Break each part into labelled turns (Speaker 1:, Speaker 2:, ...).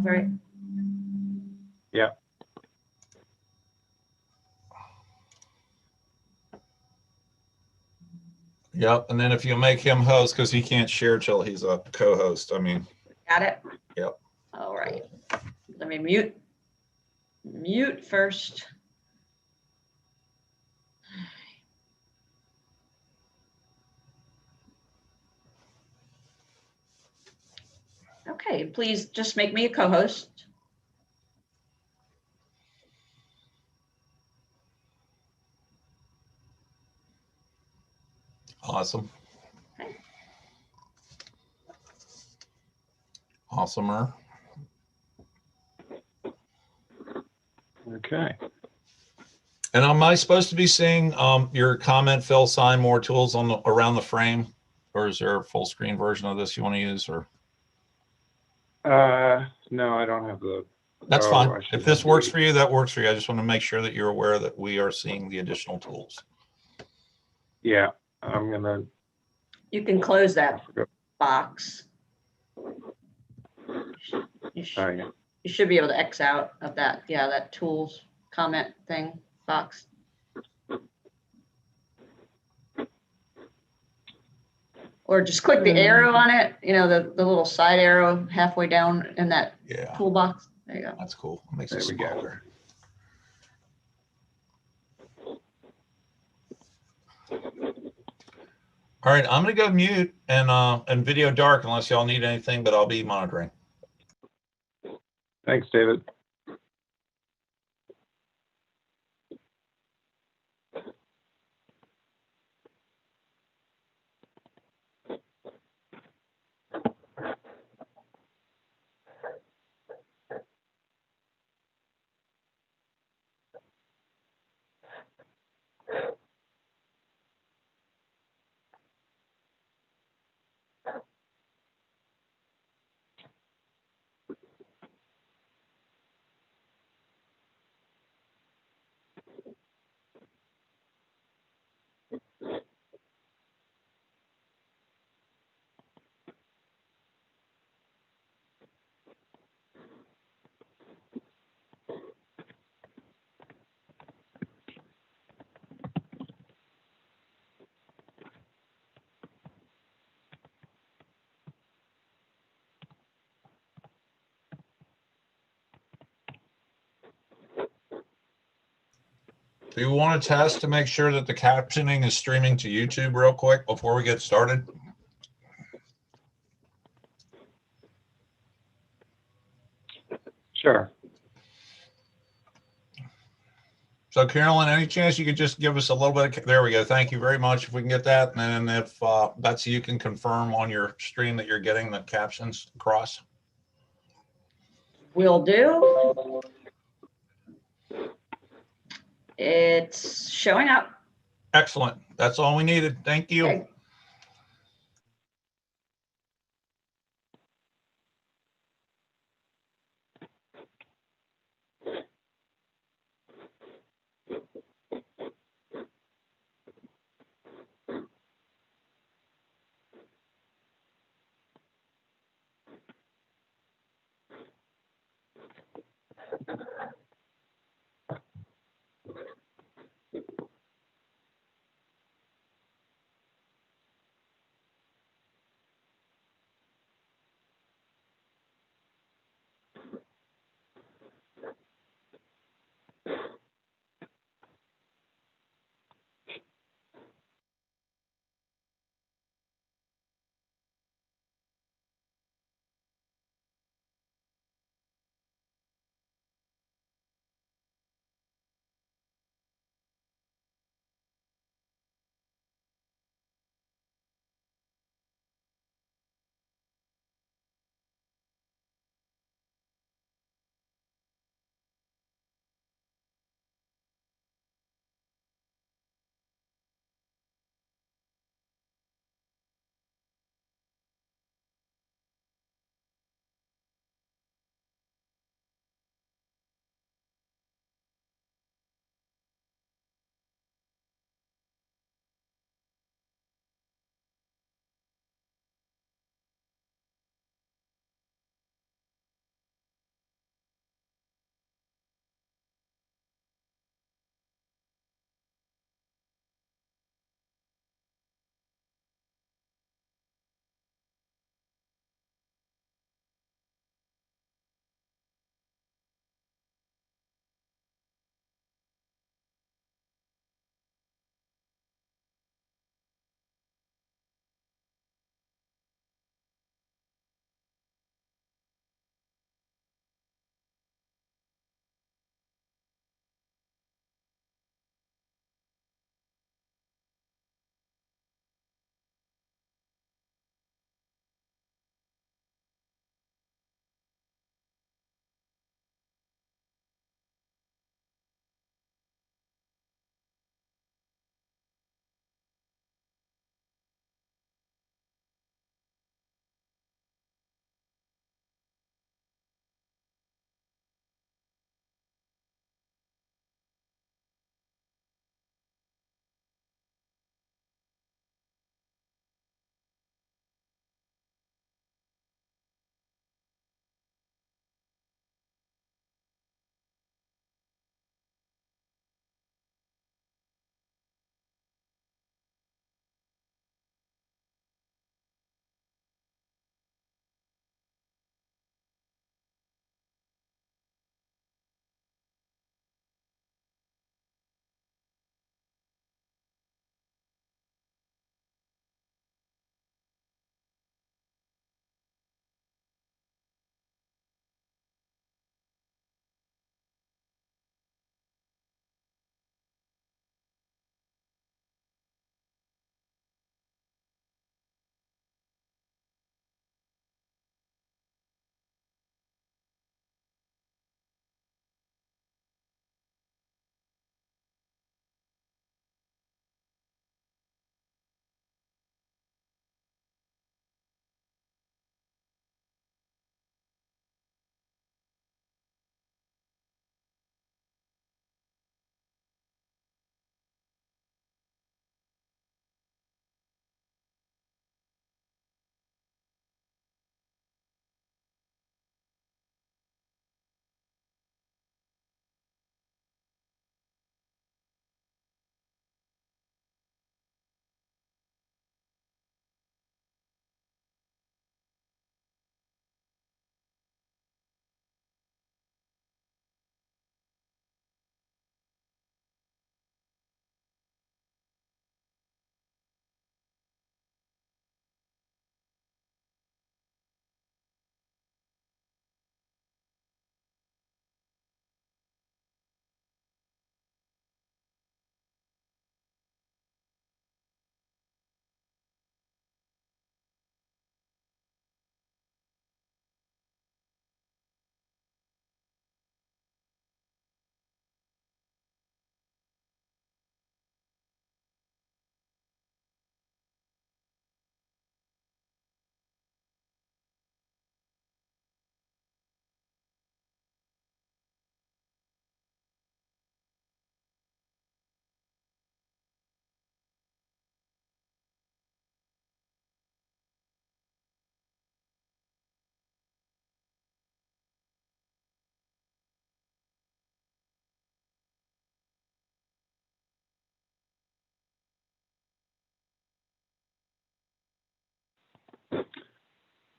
Speaker 1: Right.
Speaker 2: Yeah.
Speaker 3: Yep. And then if you make him host, because he can't share till he's a co-host. I mean,
Speaker 1: Got it?
Speaker 3: yep.
Speaker 1: All right. Let me mute first. Okay, please just make me a co-host.
Speaker 3: Awesome.
Speaker 1: Okay.
Speaker 3: Awesomer.
Speaker 2: Okay.
Speaker 3: And am I supposed to be seeing your comment, Phil, sign more tools on the around the frame? Or is there a full screen version of this you want to use? Or
Speaker 2: No, I don't have the.
Speaker 3: that's
Speaker 2: Oh,
Speaker 3: fine.
Speaker 2: I should
Speaker 3: If this
Speaker 2: have
Speaker 3: works
Speaker 2: the-
Speaker 3: for you, that works for you. I just want to make sure that you're aware that we are seeing the additional tools.
Speaker 2: Yeah, I'm gonna.
Speaker 1: You can close that box. You
Speaker 2: Oh, yeah.
Speaker 1: you should be able to X out of that, yeah, that tools comment thing box. Or just click the arrow on it, you know, the little side arrow halfway down in that
Speaker 3: Yeah,
Speaker 1: toolbox. There you go.
Speaker 3: that's cool. It makes
Speaker 2: There
Speaker 3: it
Speaker 2: we go.
Speaker 3: smaller. All right, I'm gonna go mute and video dark unless y'all need anything, but I'll be monitoring.
Speaker 2: Thanks, David.
Speaker 3: Do you want to test to make sure that the captioning is streaming to YouTube real quick before we get started?
Speaker 2: Sure.
Speaker 3: So Carolyn, any chance you could just give us a little bit of, there we go. Thank you very much. If we can get that. And then if Betsy, you can confirm on your stream that you're getting the captions across.
Speaker 1: Will do. It's showing up.
Speaker 3: Excellent. That's all we needed. Thank you.
Speaker 1: Okay.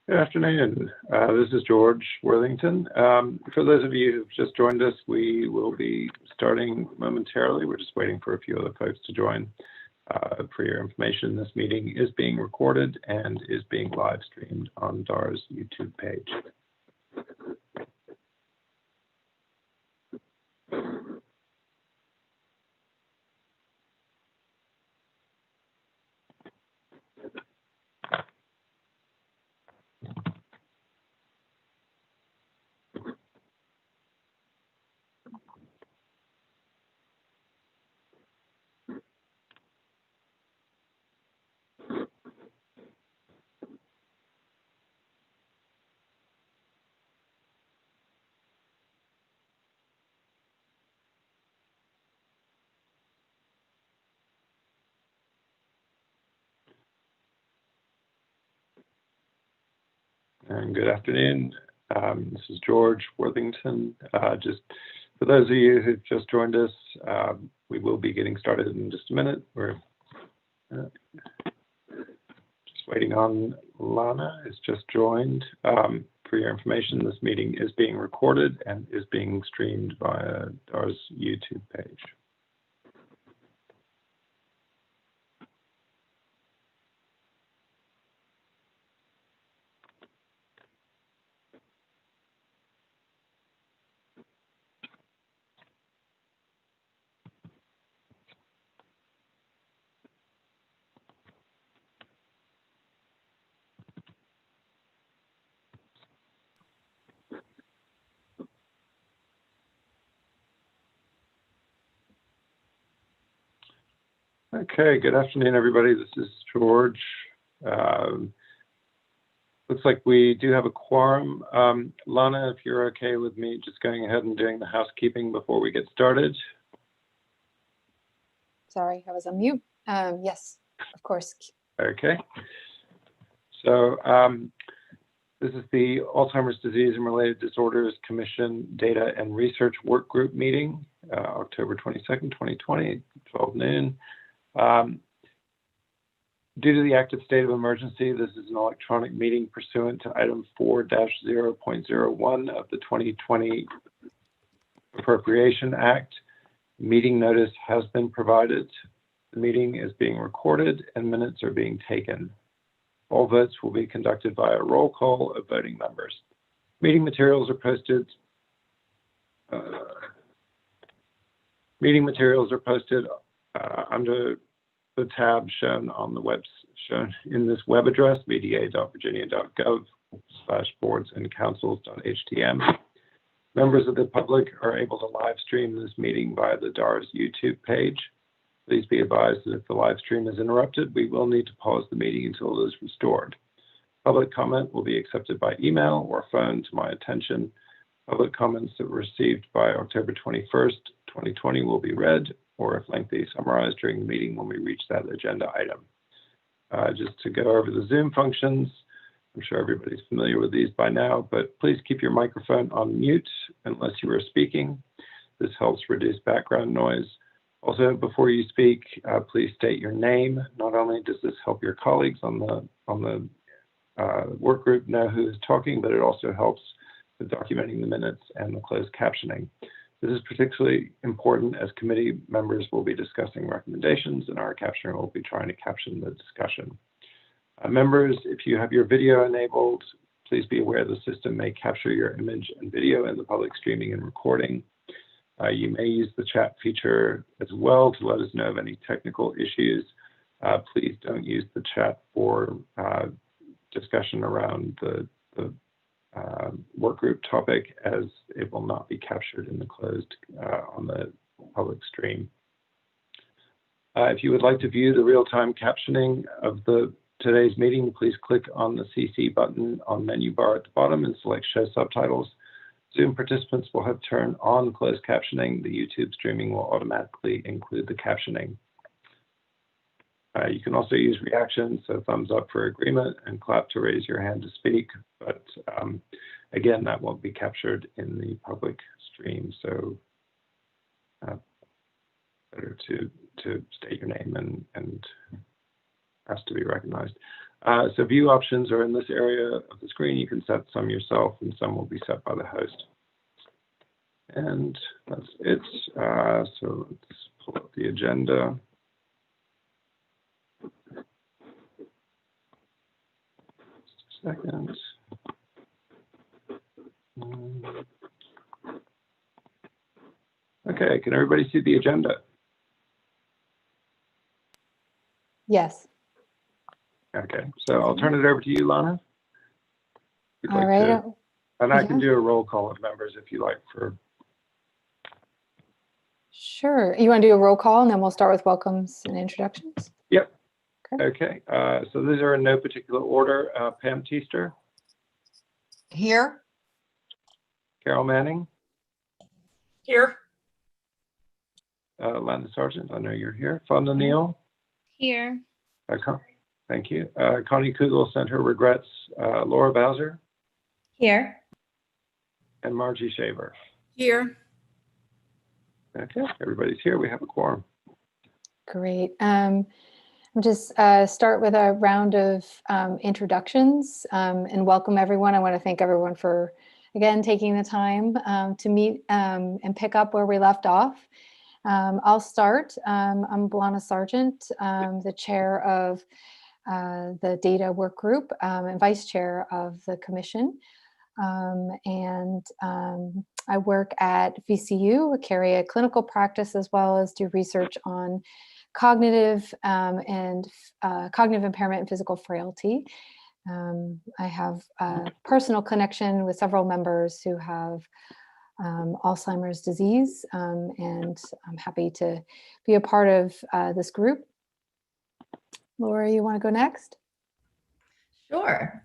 Speaker 2: Good afternoon. This is George Worthington. For those of you who've just joined us, we will be starting momentarily. We're just waiting for a few other folks to join. For your information, this meeting is being recorded and is being live streamed on DAR's YouTube page. And good afternoon. This is George Worthington. Just for those of you who've just joined us, we will be getting started in just a minute. We're just waiting on Lana, who's just joined. For your information, this meeting is being recorded and is being streamed via DAR's YouTube page. Okay, good afternoon, everybody. This is George. Looks like we do have a quorum. Lana, if you're okay with me just going ahead and doing the housekeeping before we get started.
Speaker 4: Sorry, I was on mute. Yes, of course.
Speaker 2: Okay. So this is the Alzheimer's Disease and Related Disorders Commission Data and Research Workgroup meeting, October 22nd, 2020, 12 noon. Due to the active state of emergency, this is an electronic meeting pursuant to item 4-0.01 of the 2020 Appropriation Act. Meeting notice has been provided. The meeting is being recorded and minutes are being taken. All votes will be conducted by a roll call of voting members. Meeting materials are posted. Under the tab shown on the shown in this web address, vda.virginia.gov/boardsandcouncils.htm. Members of the public are able to live stream this meeting via the DAR's YouTube page. Please be advised that if the live stream is interrupted, we will need to pause the meeting until it is restored. Public comment will be accepted by email or phone to my attention. Public comments that were received by October 21st, 2020 will be read, or if lengthy, summarized during the meeting when we reach that agenda item. Just to go over the Zoom functions, I'm sure everybody's familiar with these by now, but please keep your microphone on mute unless you are speaking. This helps reduce background noise. Also, before you speak, please state your name. Not only does this help your colleagues on the work group know who is talking, but it also helps with documenting the minutes and the closed captioning. This is particularly important as committee members will be discussing recommendations and our captioner will be trying to caption the discussion. Members, if you have your video enabled, please be aware the system may capture your image and video in the public streaming and recording. You may use the chat feature as well to let us know of any technical issues. Please don't use the chat for discussion around the work group topic, as it will not be captured in the closed on the public stream. If you would like to view the real-time captioning of today's meeting, please click on the CC button on menu bar at the bottom and select Show Subtitles. Zoom participants will have turned on closed captioning. The YouTube streaming will automatically include the captioning. You can also use reactions, so thumbs up for agreement and clap to raise your hand to speak. But again, that won't be captured in the public stream. So better to state your name and ask to be recognized. So view options are in this area of the screen. You can set some yourself and some will be set by the host. And that's it. So let's pull up the agenda. Just a second. Okay, can everybody see the agenda?
Speaker 4: Yes.
Speaker 2: Okay, so I'll turn it over to you, Lana. If you'd
Speaker 4: All
Speaker 2: like
Speaker 4: right.
Speaker 2: to, and I can
Speaker 4: yeah.
Speaker 2: do a roll call of members if you like for.
Speaker 4: Sure. You want to do a roll call and then we'll start with welcomes and introductions?
Speaker 2: Yep.
Speaker 4: Okay.
Speaker 2: Okay, so these are in no particular order. Pam Teester,
Speaker 5: Here.
Speaker 2: Carol Manning,
Speaker 5: Here.
Speaker 2: Lana Sargent, I know you're here. Fonda Neal.
Speaker 6: Here.
Speaker 2: Thank you. Connie Kugel sent her regrets. Laura Bowser
Speaker 6: Here.
Speaker 2: and Margie Shaver.
Speaker 5: Here.
Speaker 2: Okay, everybody's here. We have a quorum.
Speaker 4: Great. I'll just start with a round of introductions and welcome everyone. I want to thank everyone for, again, taking the time to meet and pick up where we left off. I'll start. I'm Lana Sargent, the chair of the data work group and vice chair of the commission. I work at VCU, carry a clinical practice as well as do research on cognitive cognitive impairment and physical frailty. I have a personal connection with several members who have Alzheimer's disease, and I'm happy to be a part of this group. Laura, you want to go next?
Speaker 6: Sure.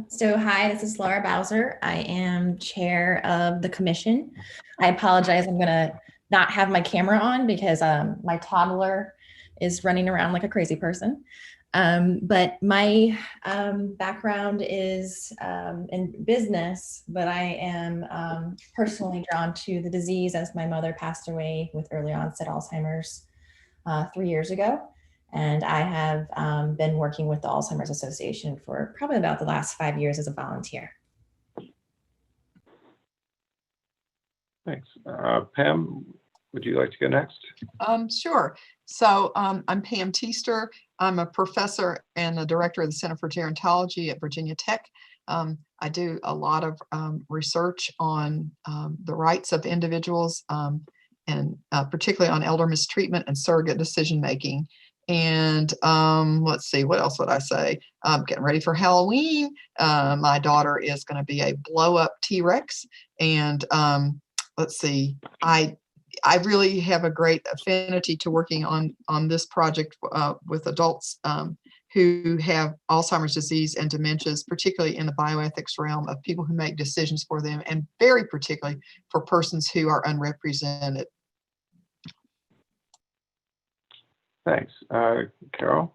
Speaker 6: So hi, this is Laura Bowser. I am chair of the commission. I apologize. I'm going to not have my camera on because my toddler is running around like a crazy person. But my background is in business, but I am personally drawn to the disease as my mother passed away with early onset Alzheimer's 3 years ago. And I have been working with the Alzheimer's Association for probably about the last 5 years as a volunteer.
Speaker 2: Thanks. Pam, would you like to go next?
Speaker 5: Sure. So I'm Pam Teester. I'm a professor and the director of the Center for Gerontology at Virginia Tech. I do a lot of research on the rights of individuals and particularly on elder mistreatment and surrogate decision making. And let's see, what else would I say? Getting ready for Halloween. My daughter is going to be a blow up T-Rex. And let's see, I really have a great affinity to working on this project with adults who have Alzheimer's disease and dementias, particularly in the bioethics realm of people who make decisions for them, and very particularly for persons who are unrepresented.
Speaker 2: Thanks. Carol?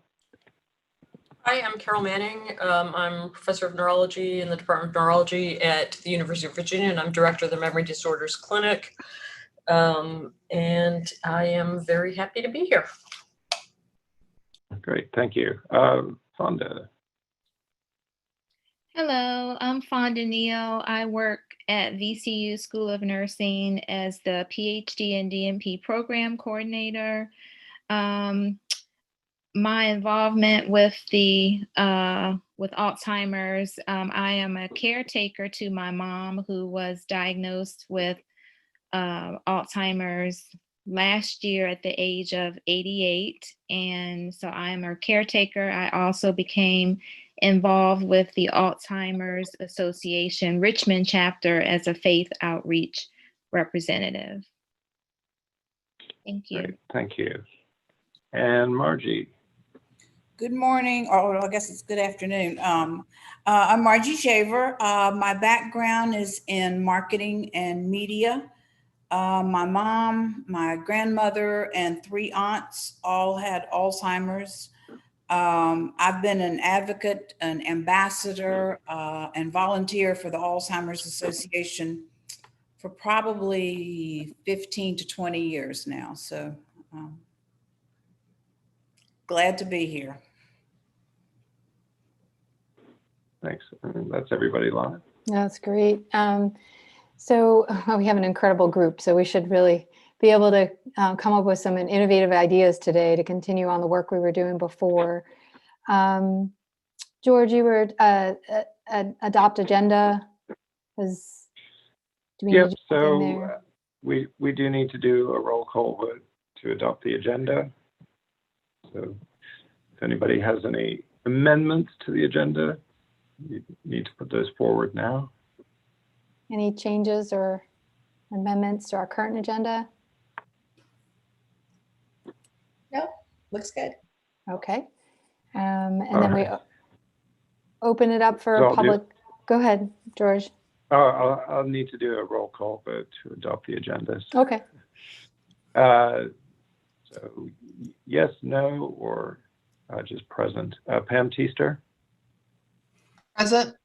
Speaker 7: Hi, I'm Carol Manning. I'm professor of neurology in the Department of Neurology at the University of Virginia, and I'm director of the Memory Disorders Clinic. And I am very happy to be here.
Speaker 2: Great, thank you. Fonda.
Speaker 8: Hello, I'm Fonda Neal. I work at VCU School of Nursing as the PhD and DNP program coordinator. My involvement with with Alzheimer's, I am a caretaker to my mom who was diagnosed with Alzheimer's last year at the age of 88. And so I am her caretaker. I also became involved with the Alzheimer's Association Richmond chapter as a faith outreach representative. Thank you.
Speaker 2: Great, thank you. And Margie.
Speaker 9: Good morning, or I guess it's good afternoon. I'm Margie Shaver. My background is in marketing and media. My mom, my grandmother, and 3 aunts all had Alzheimer's. I've been an advocate, an ambassador, and volunteer for the Alzheimer's Association for probably 15 to 20 years now. So glad to be here.
Speaker 2: Thanks. And that's everybody live.
Speaker 4: That's great. So we have an incredible group, so we should really be able to come up with some innovative ideas today to continue on the work we were doing before. George, you were adopt agenda. Do we
Speaker 2: Yep.
Speaker 4: need to do something
Speaker 2: So
Speaker 4: there?
Speaker 2: we do need to do a roll call vote to adopt the agenda. So if anybody has any amendments to the agenda, you need to put those forward now.
Speaker 4: Any changes or amendments to our current agenda?
Speaker 6: No, looks good.
Speaker 4: Okay. And
Speaker 2: All
Speaker 4: then we
Speaker 2: right.
Speaker 4: open it up for
Speaker 2: So I'll do-
Speaker 4: public. Go ahead, George.
Speaker 2: I'll need to do a roll call vote to adopt the agendas.
Speaker 4: Okay.
Speaker 2: So yes, no, or just present. Pam Teester,
Speaker 5: Present.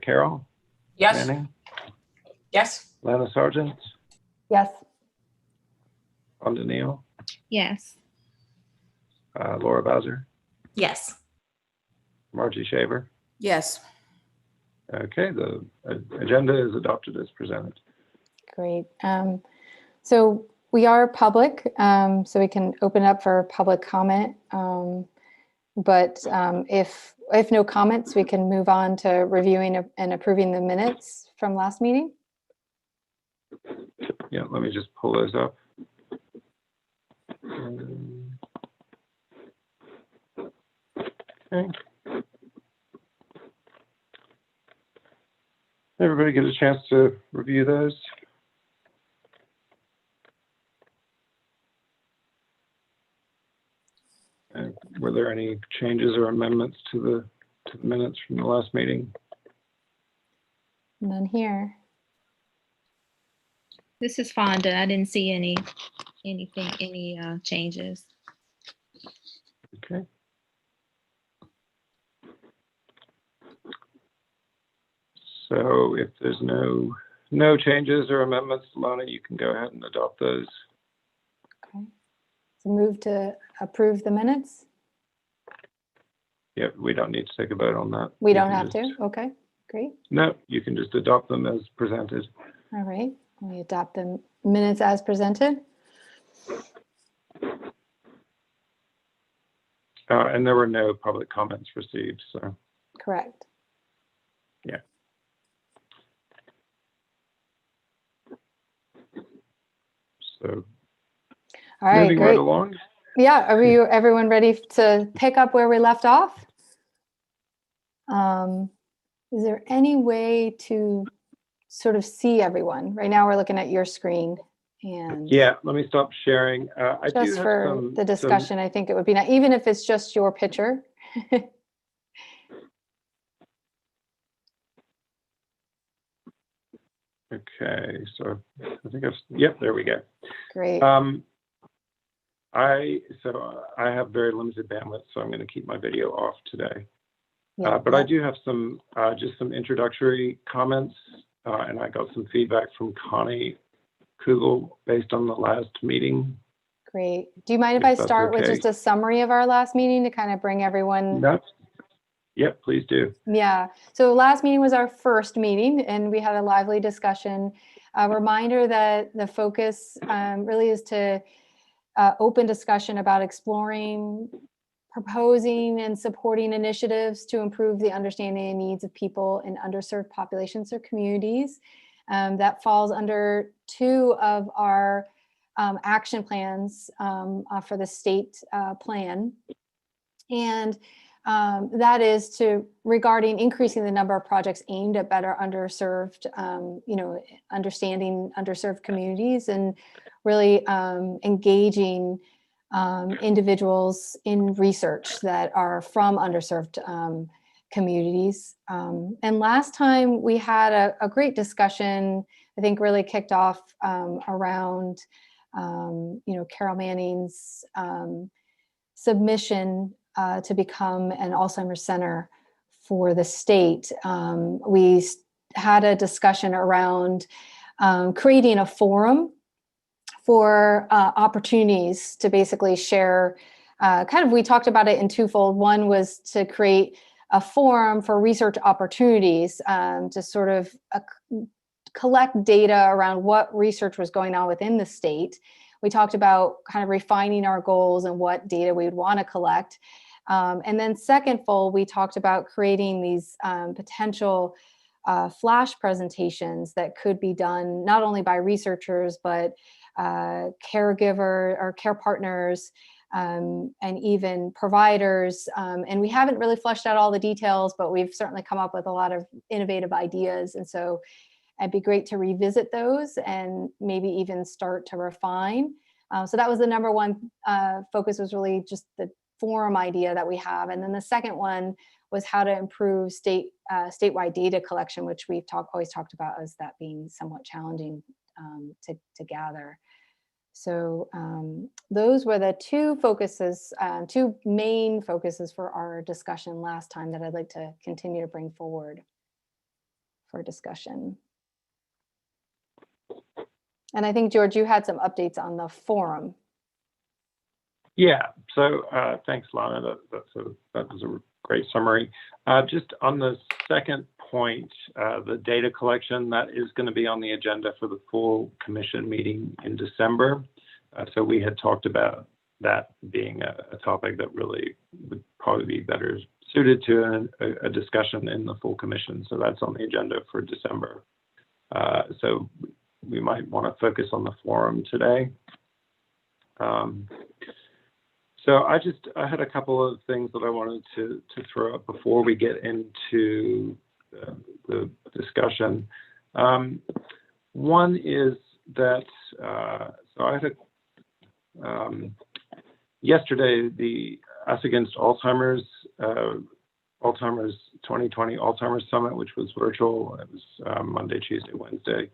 Speaker 2: Carol
Speaker 7: Yes,
Speaker 2: Manning,
Speaker 7: yes,
Speaker 2: Lana Sargent,
Speaker 4: Yes.
Speaker 2: Rhonda Neal,
Speaker 8: Yes.
Speaker 2: Laura Bowser,
Speaker 6: Yes.
Speaker 2: Margie Shaver.
Speaker 9: Yes.
Speaker 2: Okay, the agenda is adopted as presented.
Speaker 4: Great. So we are public, so we can open up for public comment. But if no comments, we can move on to reviewing and approving the minutes from last meeting.
Speaker 2: Yeah, let me just pull those up. Okay. Everybody get a chance to review those. And were there any changes or amendments to the minutes from the last meeting?
Speaker 4: None here.
Speaker 8: This is Fonda. I didn't see any changes.
Speaker 2: Okay. So if there's no changes or amendments, Lana, you can go ahead and adopt those.
Speaker 4: Okay. So move to approve the minutes.
Speaker 2: Yep, we don't need to take a vote on that.
Speaker 4: We
Speaker 2: You
Speaker 4: don't
Speaker 2: can
Speaker 4: have to.
Speaker 2: just-
Speaker 4: Okay, great.
Speaker 2: No, you can just adopt them as presented.
Speaker 4: All right. We adopt the minutes as presented.
Speaker 2: And there were no public comments received, so
Speaker 4: Correct.
Speaker 2: yeah. So
Speaker 4: All right,
Speaker 2: moving right
Speaker 4: great.
Speaker 2: along.
Speaker 4: Yeah, are everyone ready to pick up where we left off? Is there any way to sort of see everyone? Right now we're looking at your screen and
Speaker 2: Yeah, let me stop sharing. I do
Speaker 4: just
Speaker 2: have
Speaker 4: for
Speaker 2: some
Speaker 4: the discussion, I think it would be nice, even if it's just your picture.
Speaker 2: Okay, so I think yep, there we go.
Speaker 4: Great.
Speaker 2: I have very limited bandwidth, so I'm going to keep my video off today.
Speaker 4: Yeah,
Speaker 2: But I do have some just some introductory comments, and I got some feedback from Connie Kugel based on the last meeting.
Speaker 4: Great. Do you mind if
Speaker 2: If
Speaker 4: I
Speaker 2: that's
Speaker 4: start with
Speaker 2: okay.
Speaker 4: just a summary of our last meeting to kind of bring everyone?
Speaker 2: Yep, please do.
Speaker 4: Yeah. So last meeting was our first meeting and we had a lively discussion. A reminder that the focus really is to open discussion about exploring, proposing and supporting initiatives to improve the understanding and needs of people in underserved populations or communities. That falls under two of our action plans for the state plan. And that is regarding increasing the number of projects aimed at better underserved, understanding underserved communities and really engaging individuals in research that are from underserved communities. And last time we had a great discussion, I think really kicked off around, Carol Manning's submission to become an Alzheimer's center for the state. We had a discussion around creating a forum for opportunities to basically share we talked about it in twofold. One was to create a forum for research opportunities, to sort of collect data around what research was going on within the state. We talked about kind of refining our goals and what data we would want to collect. And then secondfold, we talked about creating these potential flash presentations that could be done not only by researchers, but caregiver or care partners, and even providers. And we haven't really fleshed out all the details, but we've certainly come up with a lot of innovative ideas. And so it'd be great to revisit those and maybe even start to refine. So that was the number one focus, was really just the forum idea that we have. And then the second one was how to improve statewide data collection, which we've always talked about as that being somewhat challenging to gather. So those were the two main focuses for our discussion last time that I'd like to continue to bring forward for discussion. And I think, George, you had some updates on the forum.
Speaker 2: Yeah, so thanks, Lana. That was a great summary. Just on the second point, the data collection, that is going to be on the agenda for the full commission meeting in December. So we had talked about that being a topic that really would probably be better suited to a discussion in the full commission. So that's on the agenda for December. So we might want to focus on the forum today. So I had a couple of things that I wanted to throw up before we get into the discussion. One is that, so I had yesterday, the Us Against Alzheimer's 2020 Alzheimer's Summit, which was virtual. It was Monday, Tuesday, Wednesday.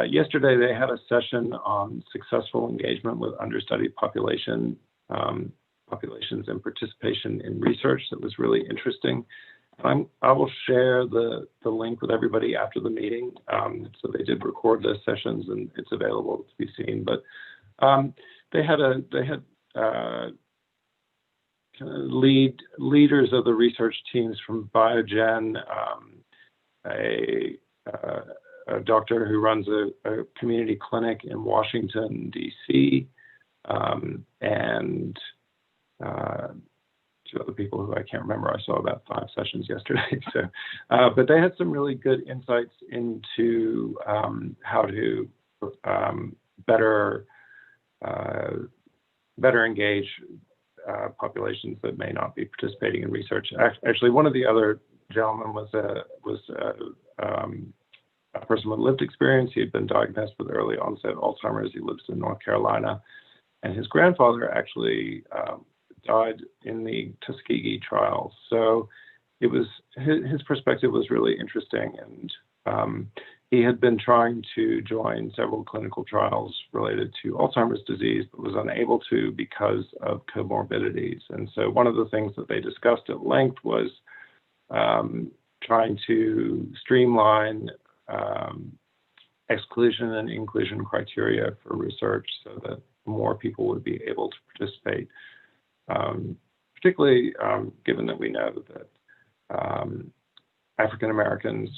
Speaker 2: Yesterday, they had a session on successful engagement with understudied populations and participation in research. That was really interesting. I will share the link with everybody after the meeting. So they did record those sessions, and it's available to be seen. But they had kind of leaders of the research teams from Biogen, a doctor who runs a community clinic in Washington, D.C., and two other people who I can't remember. I saw about 5 sessions yesterday. So, but they had some really good insights into how to better engage populations that may not be participating in research. Actually, one of the other gentlemen was a person with lived experience. He had been diagnosed with early onset Alzheimer's. He lives in North Carolina, and his grandfather actually died in the Tuskegee trials. So it was his perspective was really interesting, and he had been trying to join several clinical trials related to Alzheimer's disease, but was unable to because of comorbidities. And so one of the things that they discussed at length was trying to streamline exclusion and inclusion criteria for research so that more people would be able to participate, particularly given that we know that African Americans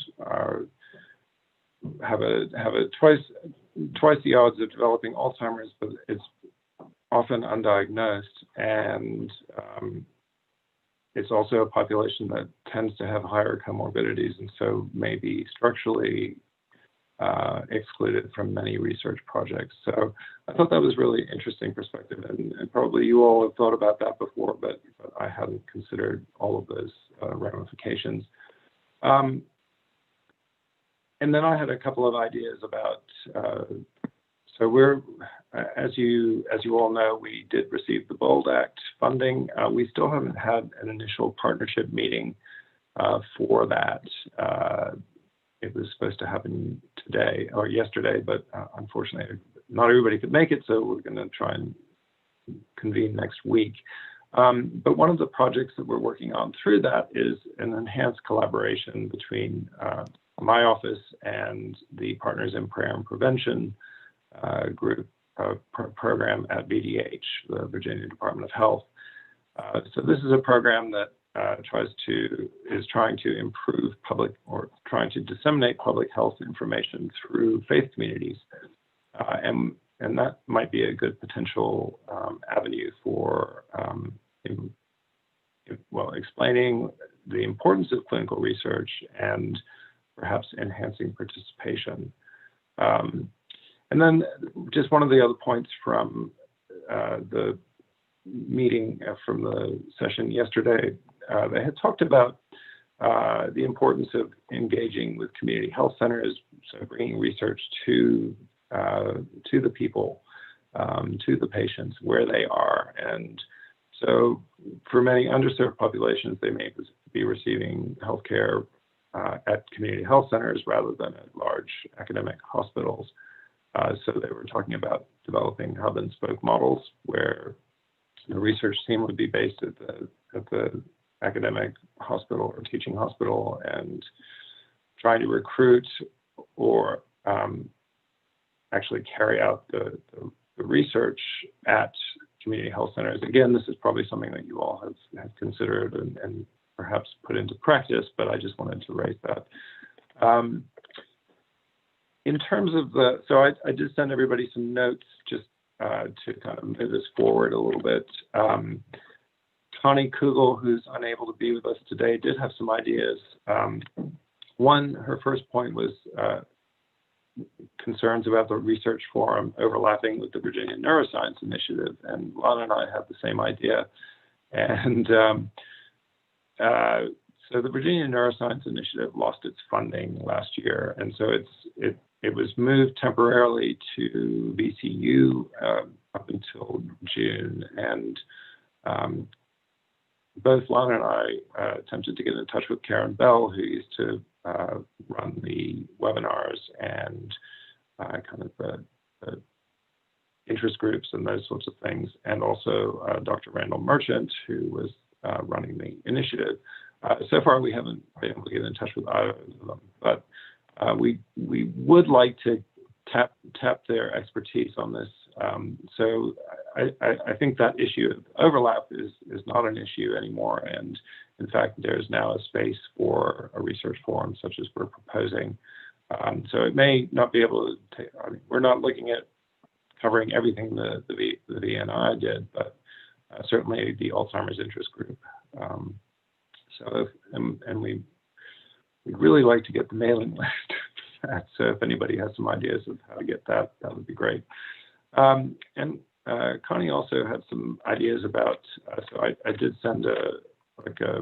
Speaker 2: have twice the odds of developing Alzheimer's, but it's often undiagnosed, and it's also a population that tends to have higher comorbidities, and so may be structurally excluded from many research projects. So I thought that was really interesting perspective, and probably you all have thought about that before, but I hadn't considered all of those ramifications. And then I had a couple of ideas about, so we're, as you all know, we did receive the BOLD Act funding. We still haven't had an initial partnership meeting for that. It was supposed to happen today or yesterday, but unfortunately, not everybody could make it, so we're going to try and convene next week. But one of the projects that we're working on through that is an enhanced collaboration between my office and the Partners in Prayer and Prevention group program at VDH, the Virginia Department of Health. So this is a program that is trying to improve trying to disseminate public health information through faith communities, and that might be a good potential avenue for explaining the importance of clinical research and perhaps enhancing participation. And then just one of the other points from the meeting from the session yesterday, they had talked about the importance of engaging with community health centers, so bringing research to the people, to the patients where they are. And so for many underserved populations, they may be receiving healthcare at community health centers rather than at large academic hospitals. So they were talking about developing hub and spoke models where the research team would be based at the academic hospital or teaching hospital, and trying to recruit or actually carry out the research at community health centers. Again, this is probably something that you all have considered and perhaps put into practice, but I just wanted to raise that. In terms of so I did send everybody some notes just to kind of move this forward a little bit. Connie Kugel, who's unable to be with us today, did have some ideas. One, her first point was concerns about the research forum overlapping with the Virginia Neuroscience Initiative, and Lana and I have the same idea. And so the Virginia Neuroscience Initiative lost its funding last year, and so it was moved temporarily to VCU up until June. And both Lana and I attempted to get in touch with Karen Bell, who used to run the webinars and kind of the interest groups and those sorts of things, and also Dr. Randall Merchant, who was running the initiative. So far, we haven't been able to get in touch with either of them, but we would like to tap their expertise on this. So I think that issue of overlap is not an issue anymore, and in fact, there's now a space for a research forum such as we're proposing. So it may not be able to take, I mean, we're not looking at covering everything the VNI did, but certainly the Alzheimer's interest group. We'd really like to get the mailing list. So if anybody has some ideas of how to get that, that would be great. And Connie also had some ideas about, so I did send a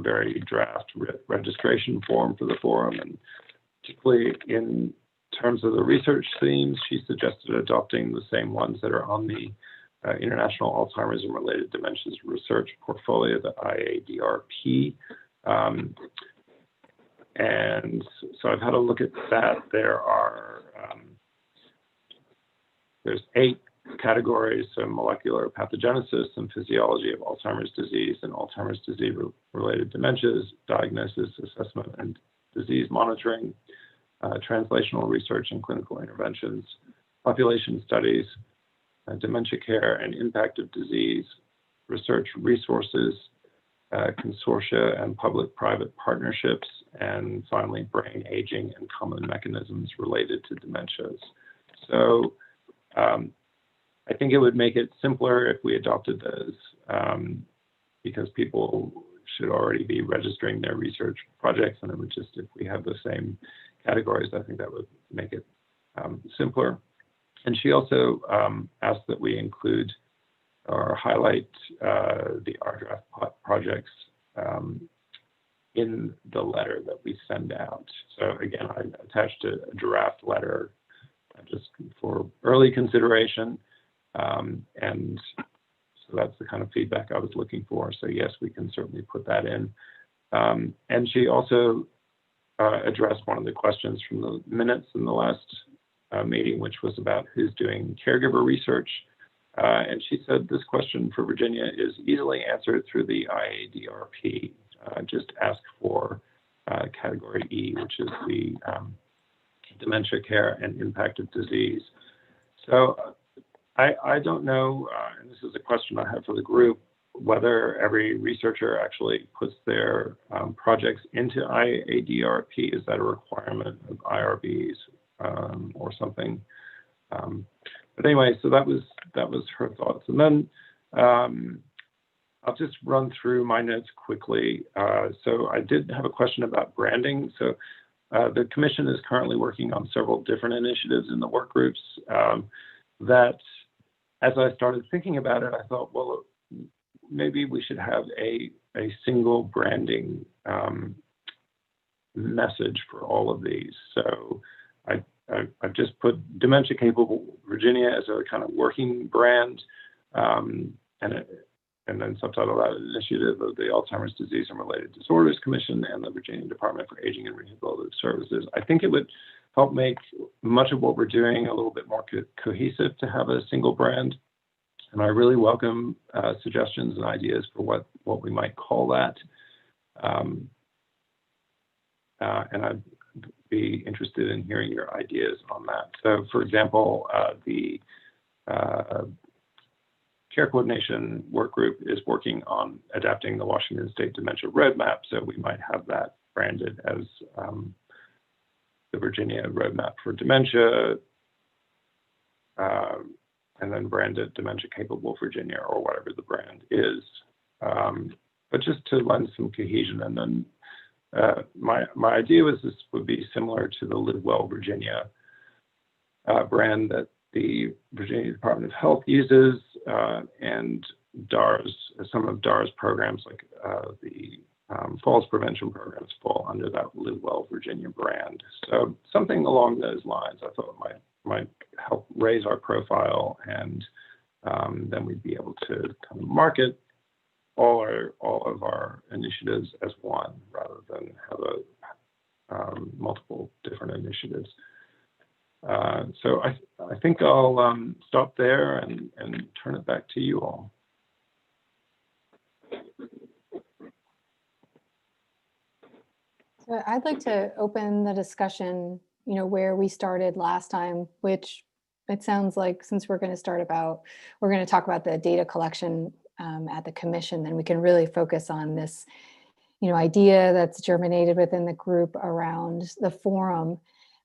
Speaker 2: very draft registration form for the forum, and particularly in terms of the research themes, she suggested adopting the same ones that are on the International Alzheimer's and Related Dementias Research Portfolio, the IADRP. And so I've had a look at that. There's 8 categories: so molecular pathogenesis and physiology of Alzheimer's disease and Alzheimer's disease-related dementias, diagnosis, assessment, and disease monitoring, translational research and clinical interventions, population studies, dementia care and impact of disease, research resources, consortia and public-private partnerships, and finally, brain aging and common mechanisms related to dementias. So I think it would make it simpler if we adopted those, because people should already be registering their research projects, and it would just, if we have the same categories, I think that would make it simpler. And she also asked that we include or highlight the RDRAF projects in the letter that we send out. So again, I attached a draft letter just for early consideration. And so that's the kind of feedback I was looking for. So yes, we can certainly put that in. And she also addressed one of the questions from the minutes in the last meeting, which was about who's doing caregiver research. And she said this question for Virginia is easily answered through the IADRP. Just ask for category E, which is the dementia care and impact of disease. So I don't know, and this is a question I have for the group, whether every researcher actually puts their projects into ADRP. Is that a requirement of IRBs or something? But anyway, so that was her thoughts. And then I'll just run through my notes quickly. So I did have a question about branding. So the commission is currently working on several different initiatives in the work groups that, as I started thinking about it, I thought, well, maybe we should have a single branding message for all of these. So I've just put Dementia Capable Virginia as a kind of working brand, and then subtitle that initiative of the Alzheimer's Disease and Related Disorders Commission and the Virginia Department for Aging and Rehabilitative Services. I think it would help make much of what we're doing a little bit more cohesive to have a single brand. And I really welcome suggestions and ideas for what we might call that. And I'd be interested in hearing your ideas on that. So for example, the Care Coordination Work Group is working on adapting the Washington State Dementia Roadmap. So we might have that branded as the Virginia Roadmap for Dementia, and then branded Dementia Capable Virginia or whatever the brand is. But just to lend some cohesion. And then my idea was this would be similar to the Live Well Virginia brand that the Virginia Department of Health uses, and DARS, some of DARS programs like the falls prevention programs fall under that Live Well Virginia brand. So something along those lines I thought might help raise our profile, and then we'd be able to kind of market all of our initiatives as one rather than have multiple different initiatives. So I think I'll stop there and turn it back to you all.
Speaker 4: So I'd like to open the discussion, where we started last time, which it sounds like since we're going to talk about the data collection at the commission, then we can really focus on this, idea that's germinated within the group around the forum.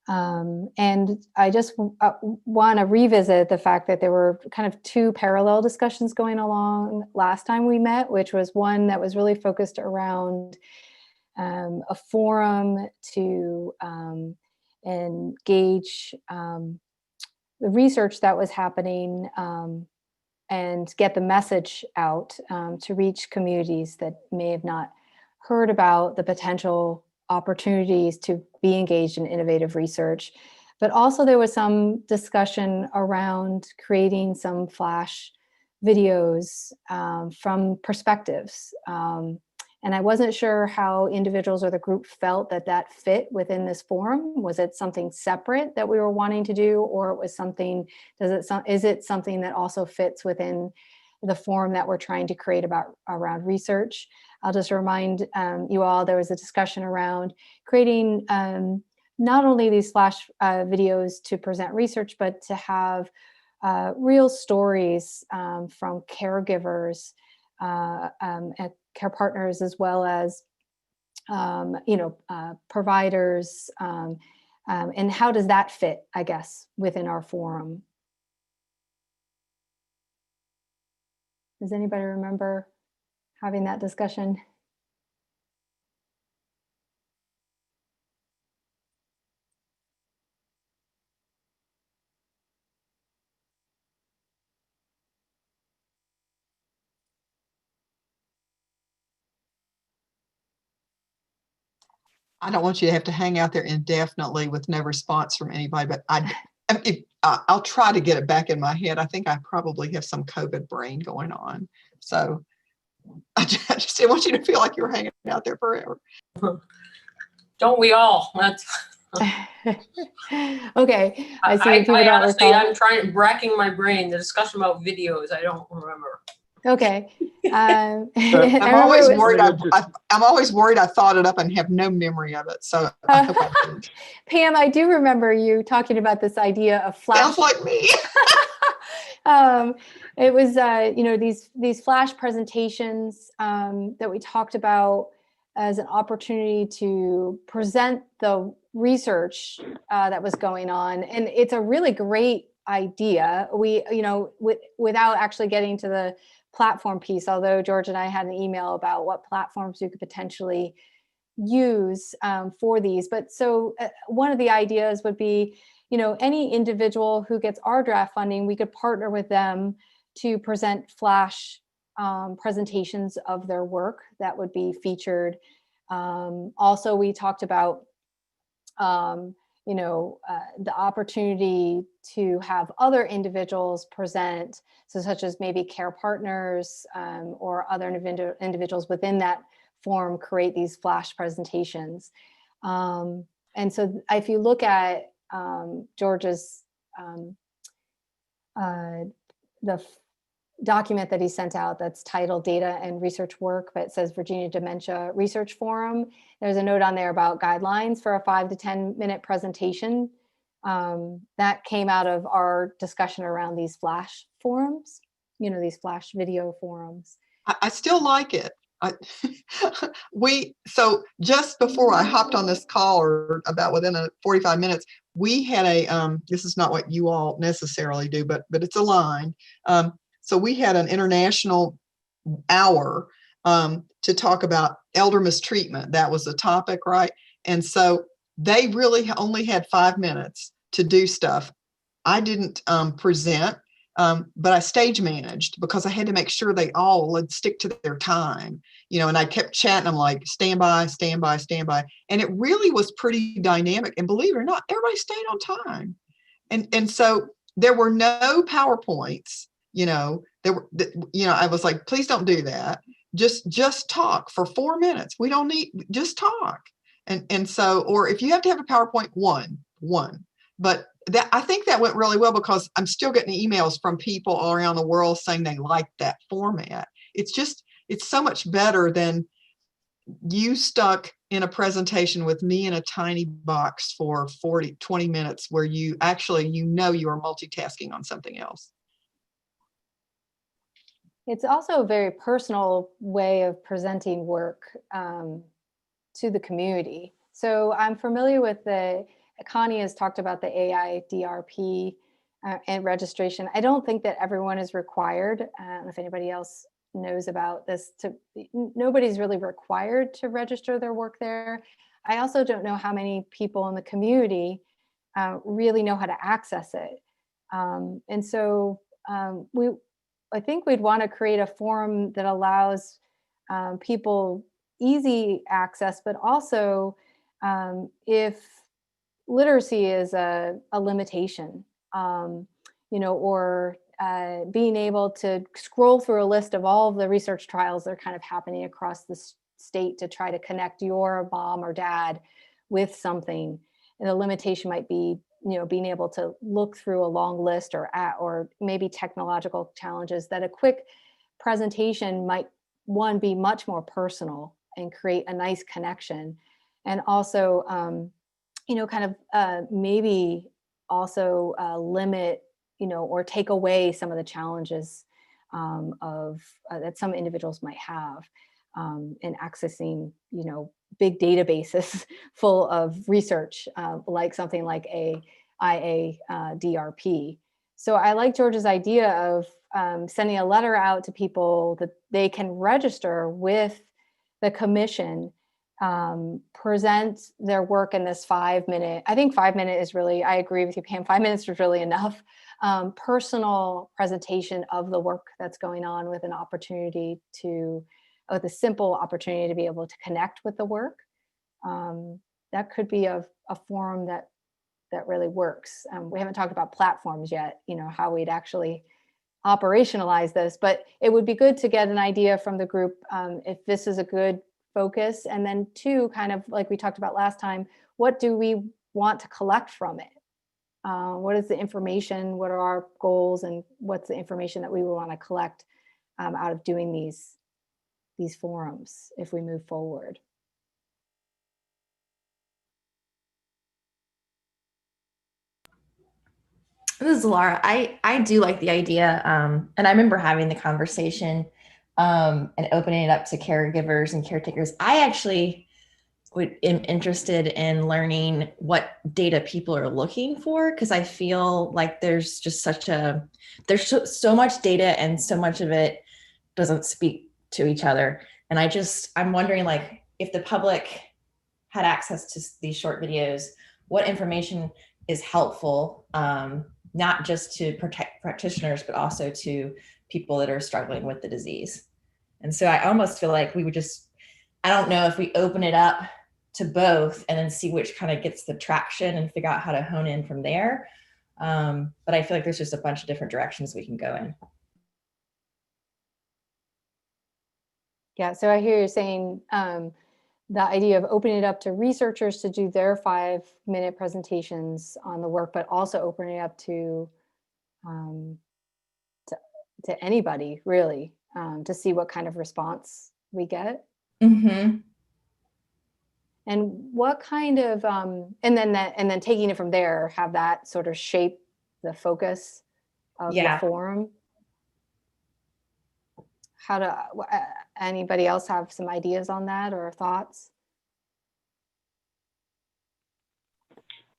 Speaker 4: And I just want to revisit the fact that there were kind of two parallel discussions going along last time we met, which was one that was really focused around a forum to engage the research that was happening and get the message out to reach communities that may have not heard about the potential opportunities to be engaged in innovative research. But also there was some discussion around creating some flash videos from perspectives. And I wasn't sure how individuals or the group felt that fit within this forum. Was it something separate that we were wanting to do, or it was something, is it something that also fits within the forum that we're trying to create around research? I'll just remind you all, there was a discussion around creating not only these flash videos to present research, but to have real stories from caregivers, at care partners, as well as providers, and how does that fit, I guess, within our forum? Does anybody remember having that discussion?
Speaker 5: I don't want you to have to hang out there indefinitely with no response from anybody, but I'll try to get it back in my head. I think I probably have some COVID brain going on. So I just didn't want you to feel like you were hanging out there forever.
Speaker 7: Don't we all? That's
Speaker 4: Okay. I see people
Speaker 7: I
Speaker 4: don't
Speaker 7: honestly,
Speaker 4: recall.
Speaker 7: racking my brain. The discussion about videos, I don't remember.
Speaker 4: Okay.
Speaker 5: I'm always worried. I'm always worried I thought it up and have no memory of it. So I hope I didn't.
Speaker 4: Pam, I do remember you talking about this idea of flash.
Speaker 5: Sounds like me.
Speaker 4: It was, these flash presentations that we talked about as an opportunity to present the research that was going on. And it's a really great idea. We, without actually getting to the platform piece, although George and I had an email about what platforms we could potentially use for these. But so one of the ideas would be, any individual who gets our draft funding, we could partner with them to present flash presentations of their work that would be featured. Also, we talked about, the opportunity to have other individuals present, so such as maybe care partners or other individuals within that forum create these flash presentations. And so if you look at George's the document that he sent out that's titled Data and Research Work, but it says Virginia Dementia Research Forum. There's a note on there about guidelines for a 5 to 10 minute presentation. That came out of our discussion around these flash forums, these flash video forums.
Speaker 5: I still like it. So just before I hopped on this call, or about within 45 minutes, we had this is not what you all necessarily do, but it's aligned. So we had an international hour to talk about elder mistreatment. That was the topic, right? And so they really only had 5 minutes to do stuff. I didn't present, but I stage managed because I had to make sure they all would stick to their time, and I kept chatting. I'm like, stand by, stand by, stand by. And it really was pretty dynamic. And believe it or not, everybody stayed on time. And so there were no PowerPoints, I was like, please don't do that. Just talk for 4 minutes. We don't need, just talk. And so, or if you have to have a PowerPoint, one, but I think that went really well because I'm still getting emails from people all around the world saying they like that format. It's so much better than you stuck in a presentation with me in a tiny box for 20 minutes where you actually, you are multitasking on something else.
Speaker 4: It's also a very personal way of presenting work to the community. So I'm familiar with Connie has talked about the ADRDC and registration. I don't think that everyone is required. I don't know if anybody else knows about this. Nobody's really required to register their work there. I also don't know how many people in the community really know how to access it. And so I think we'd want to create a forum that allows people easy access, but also if literacy is a limitation, or being able to scroll through a list of all of the research trials that are kind of happening across the state to try to connect your mom or dad with something. And the limitation might be, being able to look through a long list or maybe technological challenges, that a quick presentation might, one, be much more personal and create a nice connection. And also, maybe also limit, or take away some of the challenges that some individuals might have in accessing, big databases full of research, like something like ADRDC. So I like George's idea of sending a letter out to people that they can register with the commission, present their work in this 5 minute. I think 5 minute is really, I agree with you, Pam, 5 minutes is really enough. Personal presentation of the work that's going on with an opportunity with a simple opportunity to be able to connect with the work. That could be a forum that really works. We haven't talked about platforms yet, how we'd actually operationalize this, but it would be good to get an idea from the group if this is a good focus. And then two, kind of like we talked about last time, what do we want to collect from it? What is the information? What are our goals? And what's the information that we would want to collect out of doing these forums if we move forward?
Speaker 6: This is Laura. I do like the idea. And I remember having the conversation and opening it up to caregivers and caretakers. I actually am interested in learning what data people are looking for, because I feel like there's just there's so much data and so much of it doesn't speak to each other. And I'm wondering, like, if the public had access to these short videos, what information is helpful, not just to protect practitioners, but also to people that are struggling with the disease. And so I almost feel like I don't know if we open it up to both and then see which kind of gets the traction and figure out how to hone in from there. But I feel like there's just a bunch of different directions we can go in.
Speaker 4: Yeah, so I hear you saying the idea of opening it up to researchers to do their 5-minute presentations on the work, but also opening it up to anybody, really, to see what kind of response we get.
Speaker 6: Mm-hmm.
Speaker 4: And what kind of and then taking it from there, have that sort of shape the focus of the forum. Anybody else have some ideas on that or thoughts?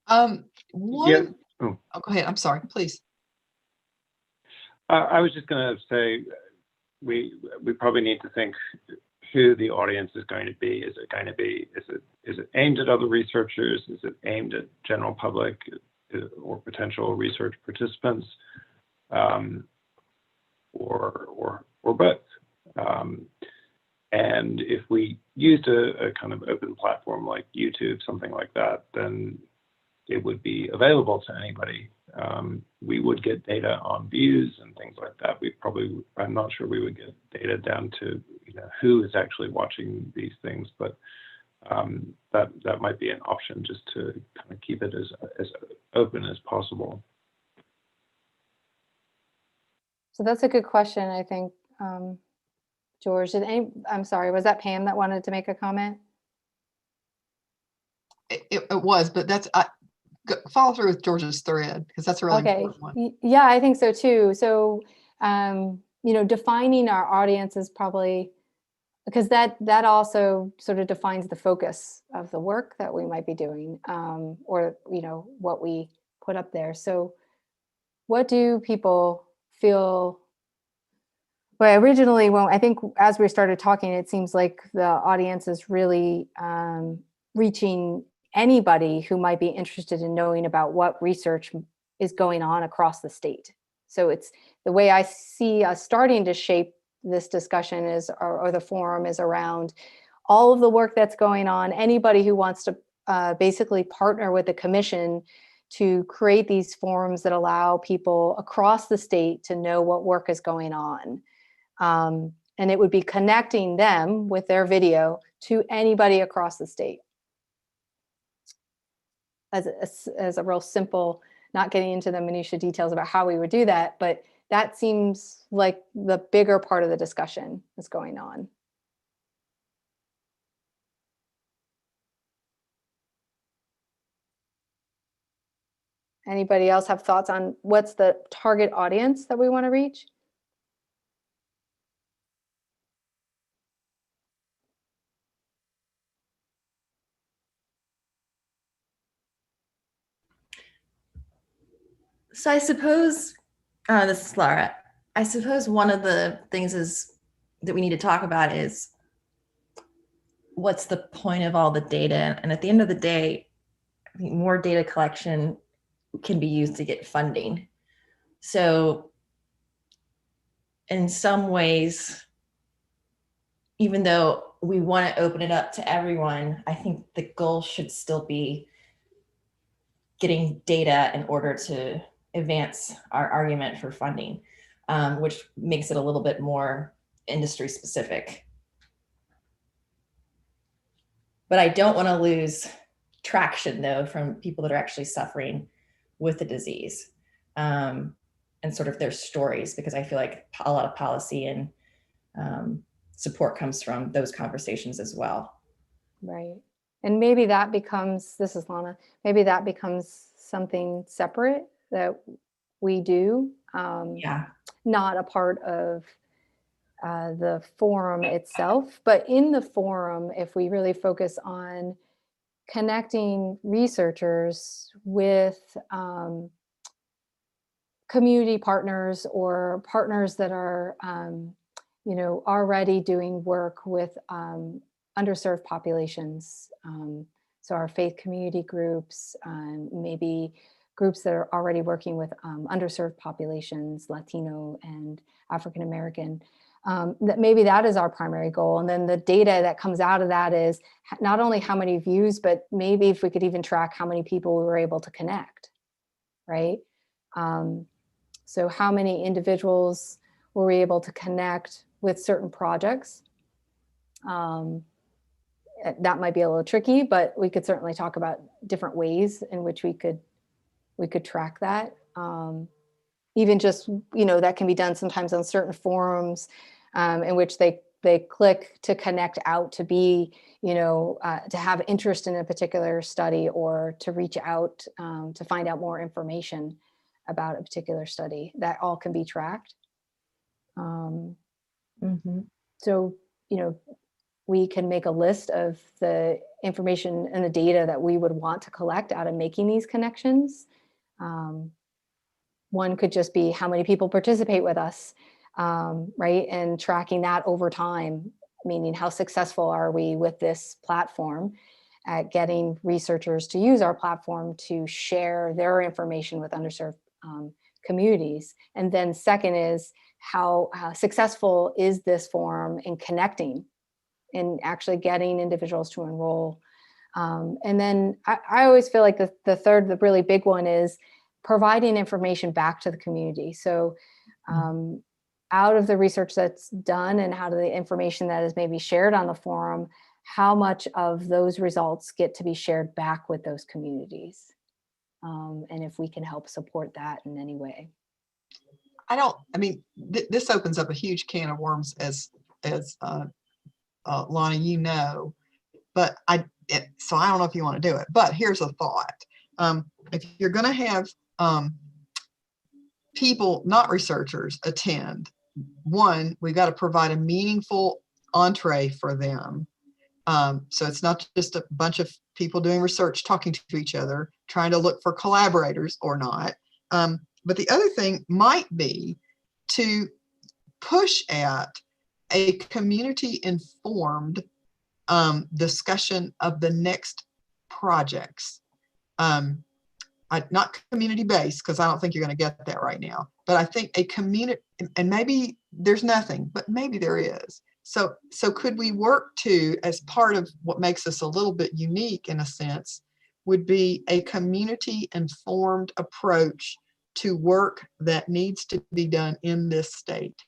Speaker 2: Yeah.
Speaker 5: Oh, go ahead. I'm sorry, please.
Speaker 2: I was just going to say we probably need to think who the audience is going to be. Is it aimed at other researchers? Is it aimed at general public or potential research participants, or both? And if we used a kind of open platform like YouTube, something like that, then it would be available to anybody. We would get data on views and things like that. I'm not sure we would get data down to who is actually watching these things, but that might be an option, just to kind of keep it as open as possible.
Speaker 4: So that's a good question, I think. George, I'm sorry, was that Pam that wanted to make a comment?
Speaker 5: It was, but follow through with George's thread, because that's a really important one.
Speaker 4: Yeah, I think so too. So, defining our audience is probably, because that also sort of defines the focus of the work that we might be doing, or what we put up there. So what do people feel? Well, originally, I think as we started talking, it seems like the audience is really reaching anybody who might be interested in knowing about what research is going on across the state. So it's the way I see us starting to shape this discussion or the forum is around all of the work that's going on. Anybody who wants to basically partner with the commission to create these forums that allow people across the state to know what work is going on. And it would be connecting them with their video to anybody across the state. As a real simple, not getting into the minutiae details about how we would do that, but that seems like the bigger part of the discussion that's going on. Anybody else have thoughts on what's the target audience that we want to reach?
Speaker 6: So I suppose, this is Laura. I suppose one of the things that we need to talk about is what's the point of all the data? And at the end of the day, I think more data collection can be used to get funding. So in some ways, even though we want to open it up to everyone, I think the goal should still be getting data in order to advance our argument for funding, which makes it a little bit more industry specific. But I don't want to lose traction, though, from people that are actually suffering with the disease, and sort of their stories, because I feel like a lot of policy and support comes from those conversations as well.
Speaker 4: Right. And maybe that becomes, this is Lana, maybe that becomes something separate that we do,
Speaker 6: Yeah.
Speaker 4: not a part of the forum itself. But in the forum, if we really focus on connecting researchers with community partners or partners that are, already doing work with underserved populations. So our faith community groups, maybe groups that are already working with underserved populations, Latino and African American, that maybe that is our primary goal. And then the data that comes out of that is not only how many views, but maybe if we could even track how many people we were able to connect, right? So how many individuals were we able to connect with certain projects? That might be a little tricky, but we could certainly talk about different ways in which we could track that. Even just, that can be done sometimes on certain forums in which they click to connect out to be, to have interest in a particular study or to reach out to find out more information about a particular study. That all can be tracked. So, we can make a list of the information and the data that we would want to collect out of making these connections. One could just be how many people participate with us, right? And tracking that over time, meaning how successful are we with this platform at getting researchers to use our platform to share their information with underserved communities. And then second is how successful is this forum in connecting and actually getting individuals to enroll. And then I always feel like the third, the really big one is providing information back to the community. So out of the research that's done and out of the information that is maybe shared on the forum, how much of those results get to be shared back with those communities? And if we can help support that in any way.
Speaker 5: This opens up a huge can of worms as Lonnie, but so I don't know if you want to do it, but here's a thought. If you're going to have people, not researchers, attend, one, we got to provide a meaningful entree for them. So it's not just a bunch of people doing research, talking to each other, trying to look for collaborators or not. But the other thing might be to push at a community-informed discussion of the next projects. Not community-based, because I don't think you're going to get that right now, but I think a community, and maybe there's nothing, but maybe there is. So could we work to, as part of what makes us a little bit unique in a sense, would be a community-informed approach to work that needs to be done in this state.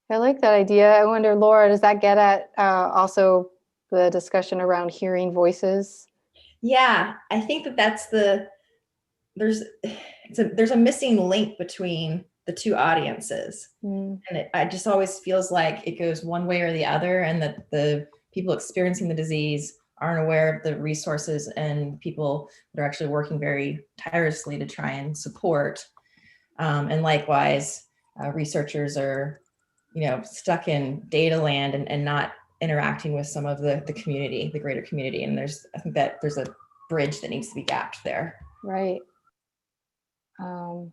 Speaker 4: I like that idea. I wonder, Laura, does that get at also the discussion around hearing voices?
Speaker 6: Yeah, I think that's there's a missing link between the two audiences. And it just always feels like it goes one way or the other, and that the people experiencing the disease aren't aware of the resources and people that are actually working very tirelessly to try and support. And likewise, researchers are, stuck in data land and not interacting with some of the community, the greater community. And I think that there's a bridge that needs to be gapped there.
Speaker 4: Right.
Speaker 2: I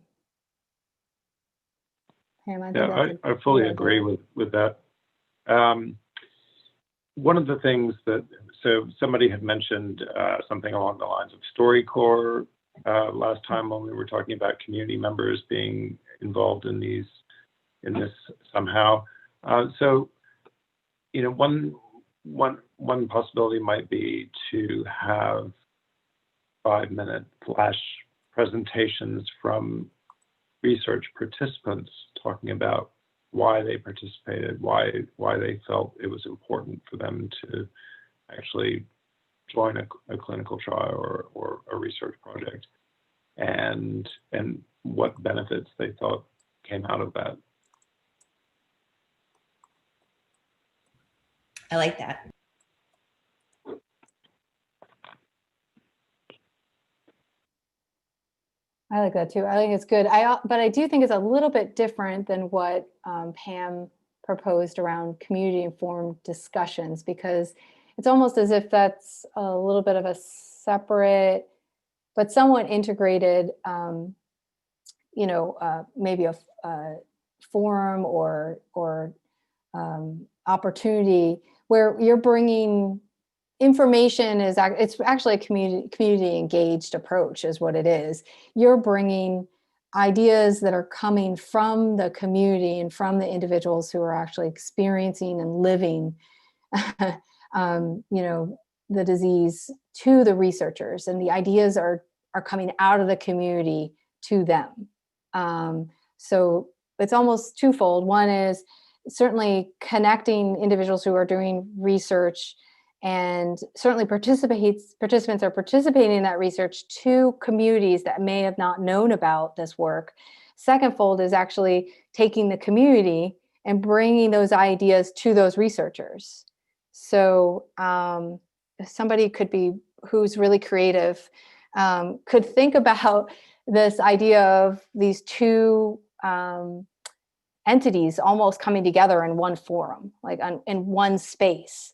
Speaker 2: fully agree with that. One of the things so somebody had mentioned something along the lines of StoryCorps last time when we were talking about community members being involved in this somehow. So, one possibility might be to have 5-minute flash presentations from research participants talking about why they participated, why they felt it was important for them to actually join a clinical trial or a research project, and what benefits they thought came out of that.
Speaker 6: I like that.
Speaker 4: I like that too. I think it's good. But I do think it's a little bit different than what Pam proposed around community-informed discussions, because it's almost as if that's a little bit of a separate, but somewhat integrated, maybe a forum or opportunity where you're bringing information. It's actually a community engaged approach is what it is. You're bringing ideas that are coming from the community and from the individuals who are actually experiencing and living the disease to the researchers, and the ideas are coming out of the community to them. So it's almost twofold. One is certainly connecting individuals who are doing research, and certainly participants are participating in that research to communities that may have not known about this work. Second fold is actually taking the community and bringing those ideas to those researchers. So somebody who's really creative could think about this idea of these two entities almost coming together in one forum, like in one space.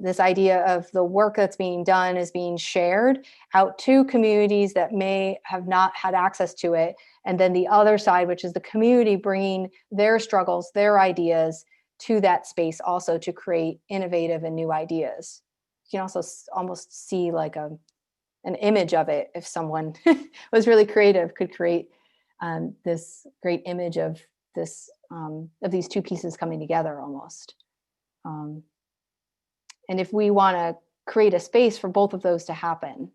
Speaker 4: This idea of the work that's being done is being shared out to communities that may have not had access to it. And then the other side, which is the community bringing their struggles, their ideas to that space also to create innovative and new ideas. You can also almost see like an image of it. If someone was really creative, could create this great image of this of these two pieces coming together almost. And if we want to create a space for both of those to happen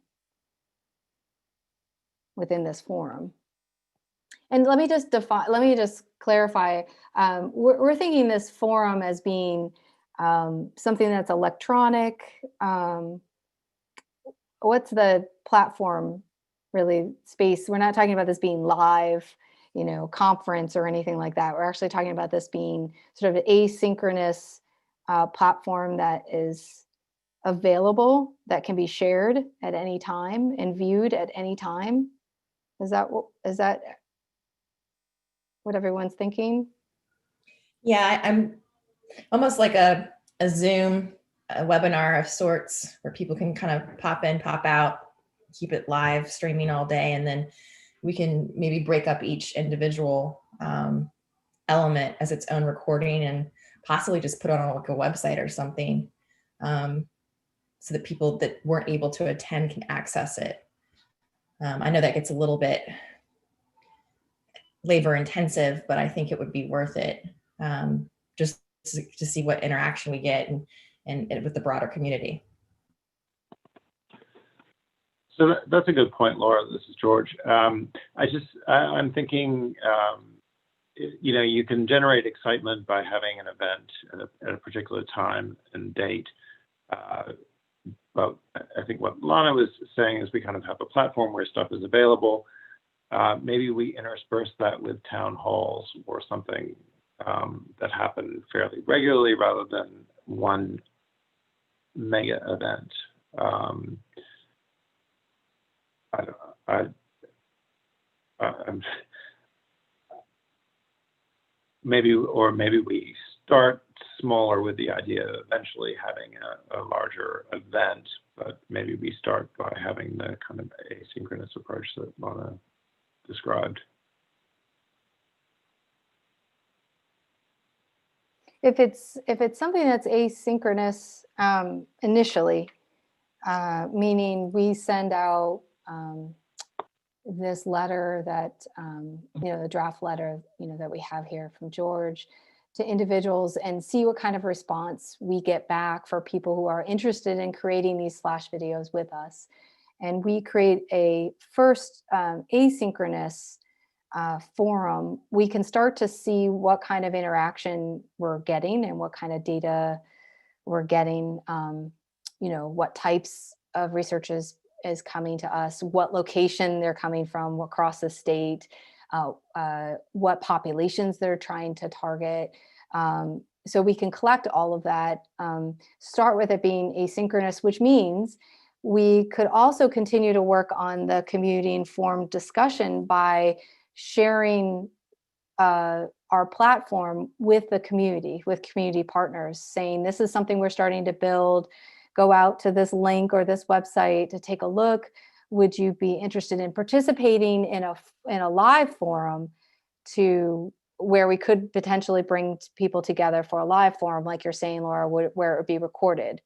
Speaker 4: within this forum. And let me just clarify, we're thinking this forum as being something that's electronic. What's the platform really space? We're not talking about this being live, conference or anything like that. We're actually talking about this being sort of an asynchronous platform that is available, that can be shared at any time and viewed at any time. Is that what everyone's thinking?
Speaker 6: Yeah, I'm almost like a Zoom webinar of sorts where people can kind of pop in, pop out, keep it live streaming all day, and then we can maybe break up each individual element as its own recording and possibly just put it on like a website or something, so that people that weren't able to attend can access it. I know that gets a little bit labor intensive, but I think it would be worth it, just to see what interaction we get and with the broader community.
Speaker 2: So that's a good point, Laura. This is George. I'm thinking, you can generate excitement by having an event at a particular time and date. But I think what Lana was saying is we kind of have a platform where stuff is available. Maybe we intersperse that with town halls or something that happen fairly regularly rather than one mega event. Maybe we start smaller with the idea of eventually having a larger event, but maybe we start by having the kind of asynchronous approach that Lana described.
Speaker 4: If it's something that's asynchronous initially, meaning we send out this letter that, the draft letter, that we have here from George to individuals and see what kind of response we get back for people who are interested in creating these flash videos with us. And we create a first asynchronous forum, we can start to see what kind of interaction we're getting and what kind of data we're getting, what types of research is coming to us, what location they're coming from, across the state, what populations they're trying to target. So we can collect all of that, start with it being asynchronous, which means we could also continue to work on the community informed discussion by sharing our platform with the community, with community partners, saying this is something we're starting to build. Go out to this link or this website to take a look. Would you be interested in participating in a live forum to where we could potentially bring people together for a live forum, like you're saying, Laura, where it would be recorded.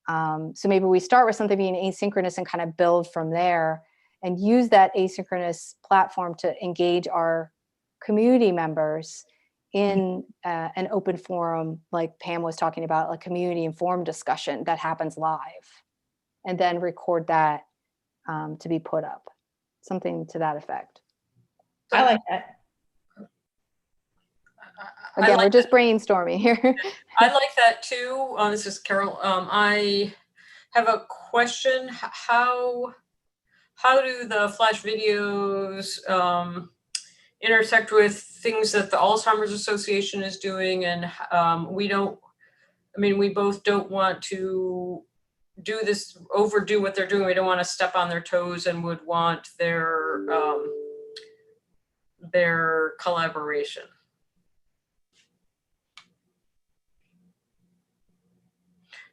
Speaker 4: So maybe we start with something being asynchronous and kind of build from there and use that asynchronous platform to engage our community members in an open forum, like Pam was talking about, like community informed discussion that happens live, and then record that to be put up, something to that effect.
Speaker 6: I like that.
Speaker 4: Again, we're just brainstorming here.
Speaker 7: I like that too. This is Carol. I have a question. How do the flash videos intersect with things that the Alzheimer's Association is doing? And we both don't want to do this, overdo what they're doing. We don't want to step on their toes and would want their collaboration.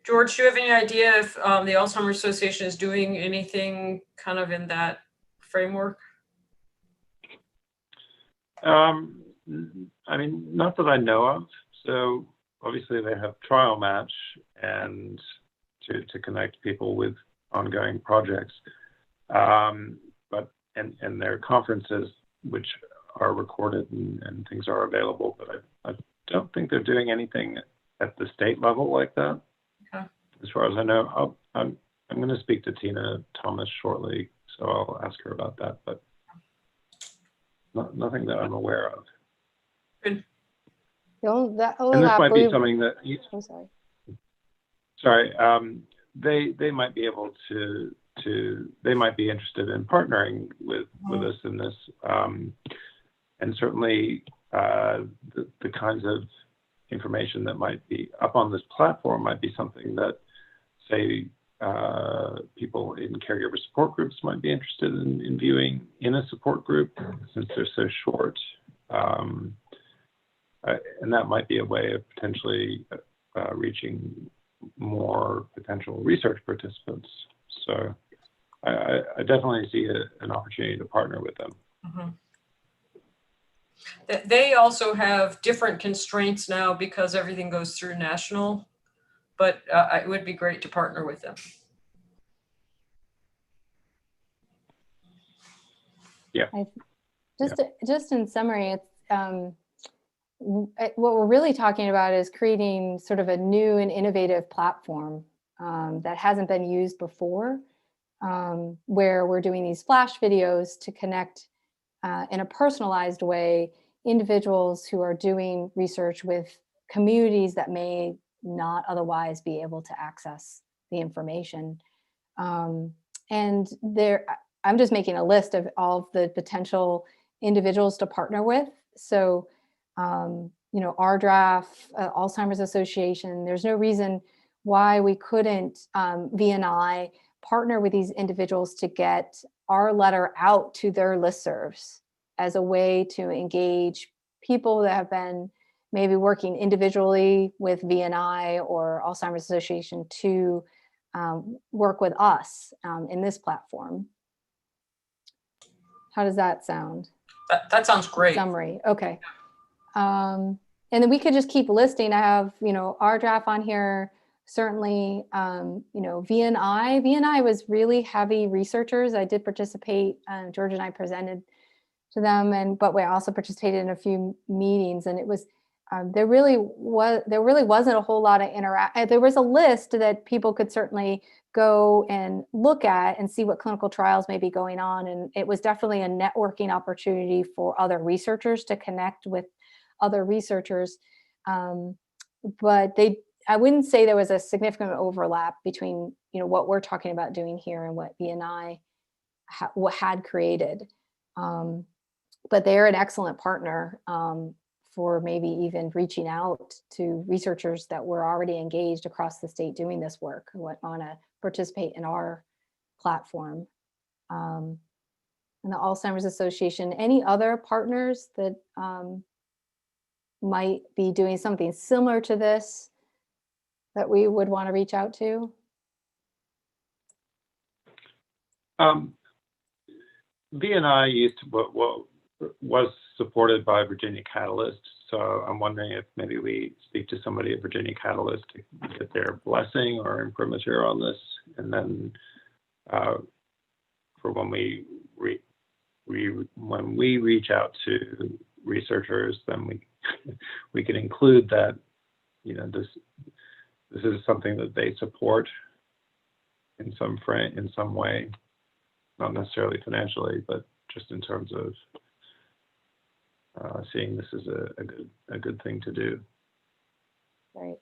Speaker 7: George, do you have any idea if the Alzheimer's Association is doing anything kind of in that framework?
Speaker 2: Not that I know of. So obviously they have Trial Match and to connect people with ongoing projects. But their conferences, which are recorded and things are available, but I don't think they're doing anything at the state level like that.
Speaker 7: Okay.
Speaker 2: As far as I know, I'm going to speak to Tina Thomas shortly, so I'll ask her about that, but nothing that I'm aware of.
Speaker 7: Good.
Speaker 2: And this might be something that
Speaker 4: I'm sorry.
Speaker 2: Sorry, they might be able to they might be interested in partnering with us in this, and certainly the kinds of information that might be up on this platform might be something that, say, people in caregiver support groups might be interested in viewing in a support group, since they're so short. And that might be a way of potentially reaching more potential research participants. So I definitely see an opportunity to partner with them.
Speaker 7: Mm-hmm. They also have different constraints now because everything goes through national, but it would be great to partner with them.
Speaker 2: Yeah.
Speaker 4: Just in summary, it's what we're really talking about is creating sort of a new and innovative platform that hasn't been used before, where we're doing these flash videos to connect in a personalized way individuals who are doing research with communities that may not otherwise be able to access the information. And I'm just making a list of all of the potential individuals to partner with. So, ADRDC, Alzheimer's Association, there's no reason why we couldn't, VNI, partner with these individuals to get our letter out to their listservs as a way to engage people that have been maybe working individually with VNI or Alzheimer's Association to work with us in this platform. How does that sound?
Speaker 7: That sounds great.
Speaker 4: Summary. Okay. And then we could just keep listing. I have, ADRDC on here. Certainly, VNI was really heavy researchers. I did participate. George and I presented to them, but we also participated in a few meetings. And it was there really wasn't a whole lot of interaction. There was a list that people could certainly go and look at and see what clinical trials may be going on. And it was definitely a networking opportunity for other researchers to connect with other researchers. But I wouldn't say there was a significant overlap between, what we're talking about doing here and what VNI had created. But they're an excellent partner for maybe even reaching out to researchers that were already engaged across the state doing this work who want to participate in our platform. And the Alzheimer's Association, any other partners that might be doing something similar to this that we would want to reach out to?
Speaker 2: BNI used to, was supported by Virginia Catalyst, so I'm wondering if maybe we speak to somebody at Virginia Catalyst to get their blessing or imprimatur on this, and then for when we reach out to researchers, then we can include that, you know, this is something that they support in some way, not necessarily financially, but just in terms of seeing this as a good thing to do.
Speaker 4: Right.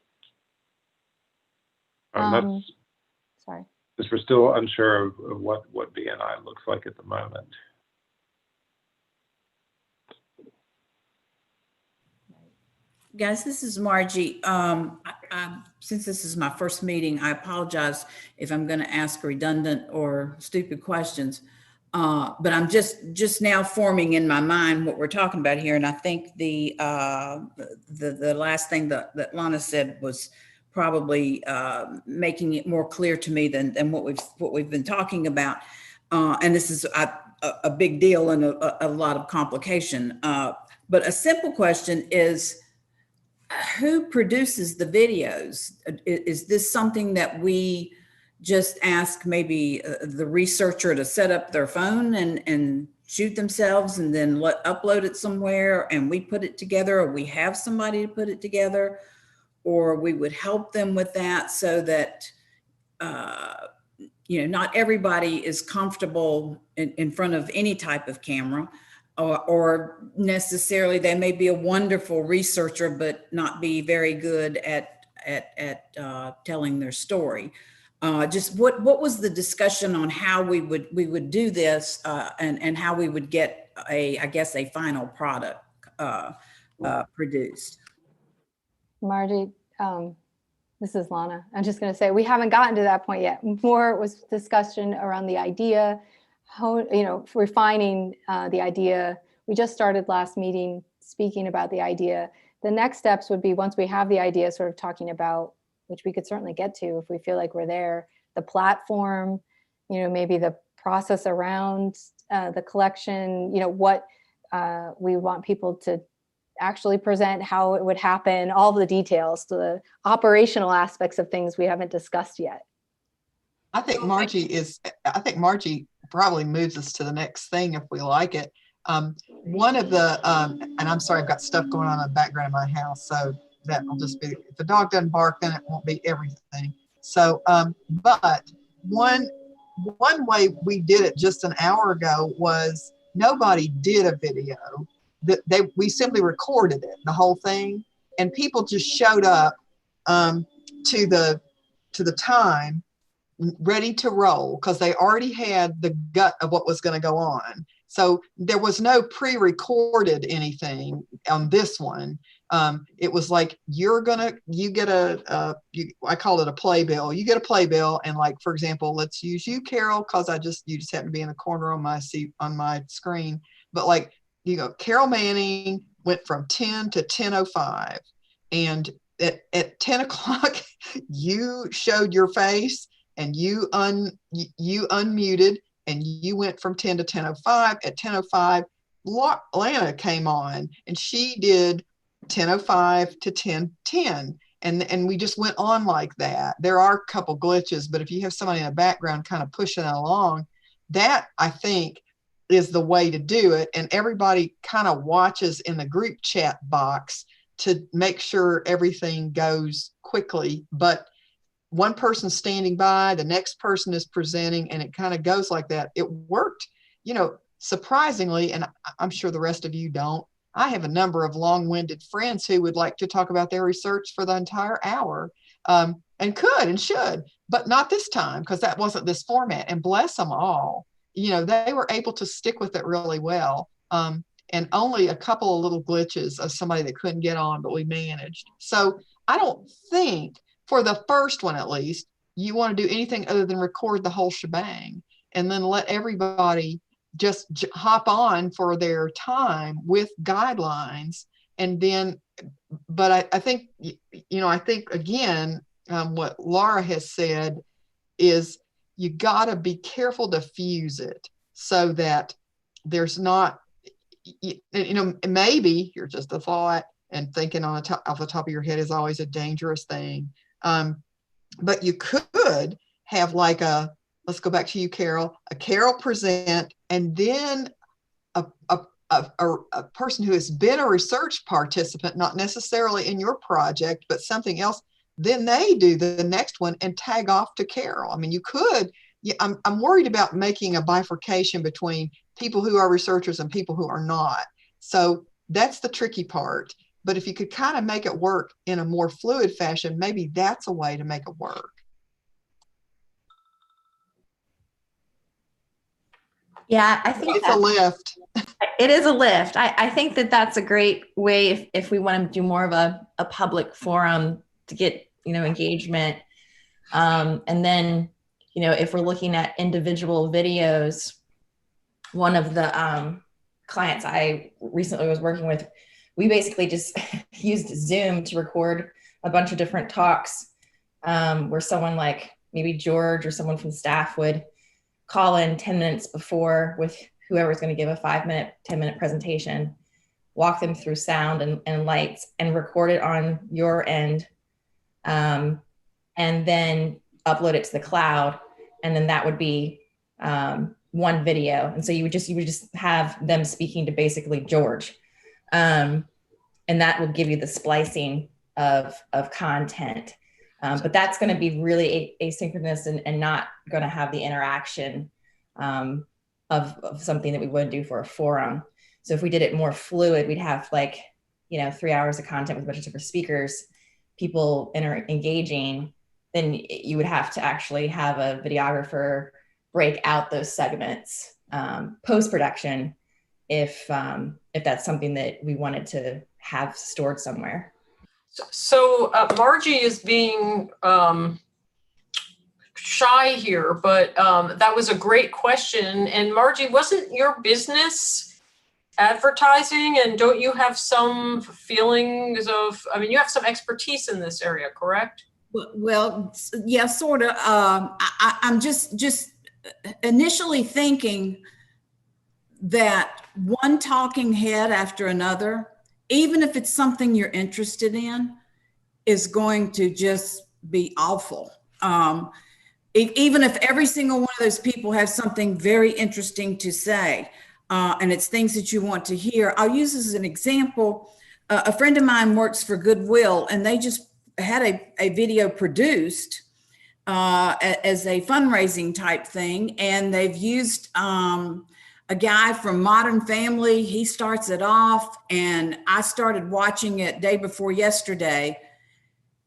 Speaker 2: Sorry. Because we're still unsure of what BNI looks like at the moment.
Speaker 9: Guys, this is Margie. Since this is my first meeting, I apologize if I'm going to ask redundant or stupid questions. But I'm just now forming in my mind what we're talking about here, and I think the last thing that Lana said was probably making it more clear to me than what we've been talking about. And this is a big deal and a lot of complication. But a simple question is, who produces the videos? Is this something that we just ask maybe the researcher to set up their phone and shoot themselves and then upload it somewhere and we put it together, or we have somebody to put it together, or we would help them with that so that, you know, not everybody is comfortable in front of any type of camera, or necessarily they may be a wonderful researcher but not be very good at telling their story. Just what was the discussion on how we would do this and how we would get I guess a final product produced?
Speaker 4: Margie, this is Lana. I'm just going to say we haven't gotten to that point yet. More was discussion around the idea, how, you know, refining the idea. We just started last meeting speaking about the idea. The next steps would be, once we have the idea, sort of talking about, which we could certainly get to if we feel like we're there, the platform, you know, maybe the process around the collection, you know, what we want people to actually present, how it would happen, all the details, the operational aspects of things we haven't discussed yet.
Speaker 5: I think Margie probably moves us to the next thing if we like it. One of the, and I'm sorry, I've got stuff going on in the background of my house, so that will just be, if the dog doesn't bark, then it won't be everything. So, but one way we did it just an hour ago was nobody did a video. We simply recorded it, the whole thing, and people just showed up to the time ready to roll because they already had the gut of what was going to go on. So there was no pre-recorded anything on this one. It was like, you get I call it a playbill. You get a playbill, and like, for example, let's use you, Carol, because you just happen to be in the corner on my screen. But like, you go, Carol Manning went from 10 to 10:05, and at 10 o'clock, you showed your face and you unmuted, and you went from 10 to 10:05. At 10:05, Lana came on, and she did 10:05 to 10:10. And we just went on like that. There are a couple glitches, but if you have somebody in the background kind of pushing it along, that I think is the way to do it. And everybody kind of watches in the group chat box to make sure everything goes quickly. But one person's standing by, the next person is presenting, and it kind of goes like that. It worked, you know, surprisingly, and I'm sure the rest of you don't. I have a number of long-winded friends who would like to talk about their research for the entire hour, and could and should, but not this time, because that wasn't this format. And bless them all, you know, they were able to stick with it really well. And only a couple of little glitches of somebody that couldn't get on, but we managed. So I don't think, for the first one at least, you want to do anything other than record the whole shebang and then let everybody just hop on for their time with guidelines. And then, but I think, I think again, what Laura has said is you got to be careful to fuse it so that there's not, maybe you're just a thought, and thinking off the top of your head is always a dangerous thing. But you could have like let's go back to you, Carol, a Carol present, and then a person who has been a research participant, not necessarily in your project, but something else, then they do the next one and tag off to Carol. I mean, you could, I'm worried about making a bifurcation between people who are researchers and people who are not. So that's the tricky part. But if you could kind of make it work in a more fluid fashion, maybe that's a way to make it work.
Speaker 6: Yeah, I think
Speaker 5: it's a lift.
Speaker 6: It is a lift. I think that that's a great way if we want to do more of a public forum to get, engagement. And then, if we're looking at individual videos, one of the clients I recently was working with, we basically just used Zoom to record a bunch of different talks where someone like maybe George or someone from staff would call in 10 minutes before with whoever's going to give a 5-minute, 10-minute presentation, walk them through sound and lights, and record it on your end, and then upload it to the cloud. And then that would be one video. And so you would just have them speaking to basically George. And that will give you the splicing of content. But that's going to be really asynchronous and not going to have the interaction of something that we would do for a forum. So if we did it more fluid, we'd have 3 hours of content with a bunch of different speakers, people engaging, then you would have to actually have a videographer break out those segments post-production if that's something that we wanted to have stored somewhere.
Speaker 7: So Margie is being shy here, but that was a great question. And Margie, wasn't your business advertising? And don't you have some feelings of, you have some expertise in this area, correct?
Speaker 9: Well, yeah, sort of. I'm just initially thinking that one talking head after another, even if it's something you're interested in, is going to just be awful. Even if every single one of those people has something very interesting to say, and it's things that you want to hear. I'll use this as an example. A friend of mine works for Goodwill, and they just had a video produced as a fundraising type thing. And they've used a guy from Modern Family. He starts it off, and I started watching it day before yesterday,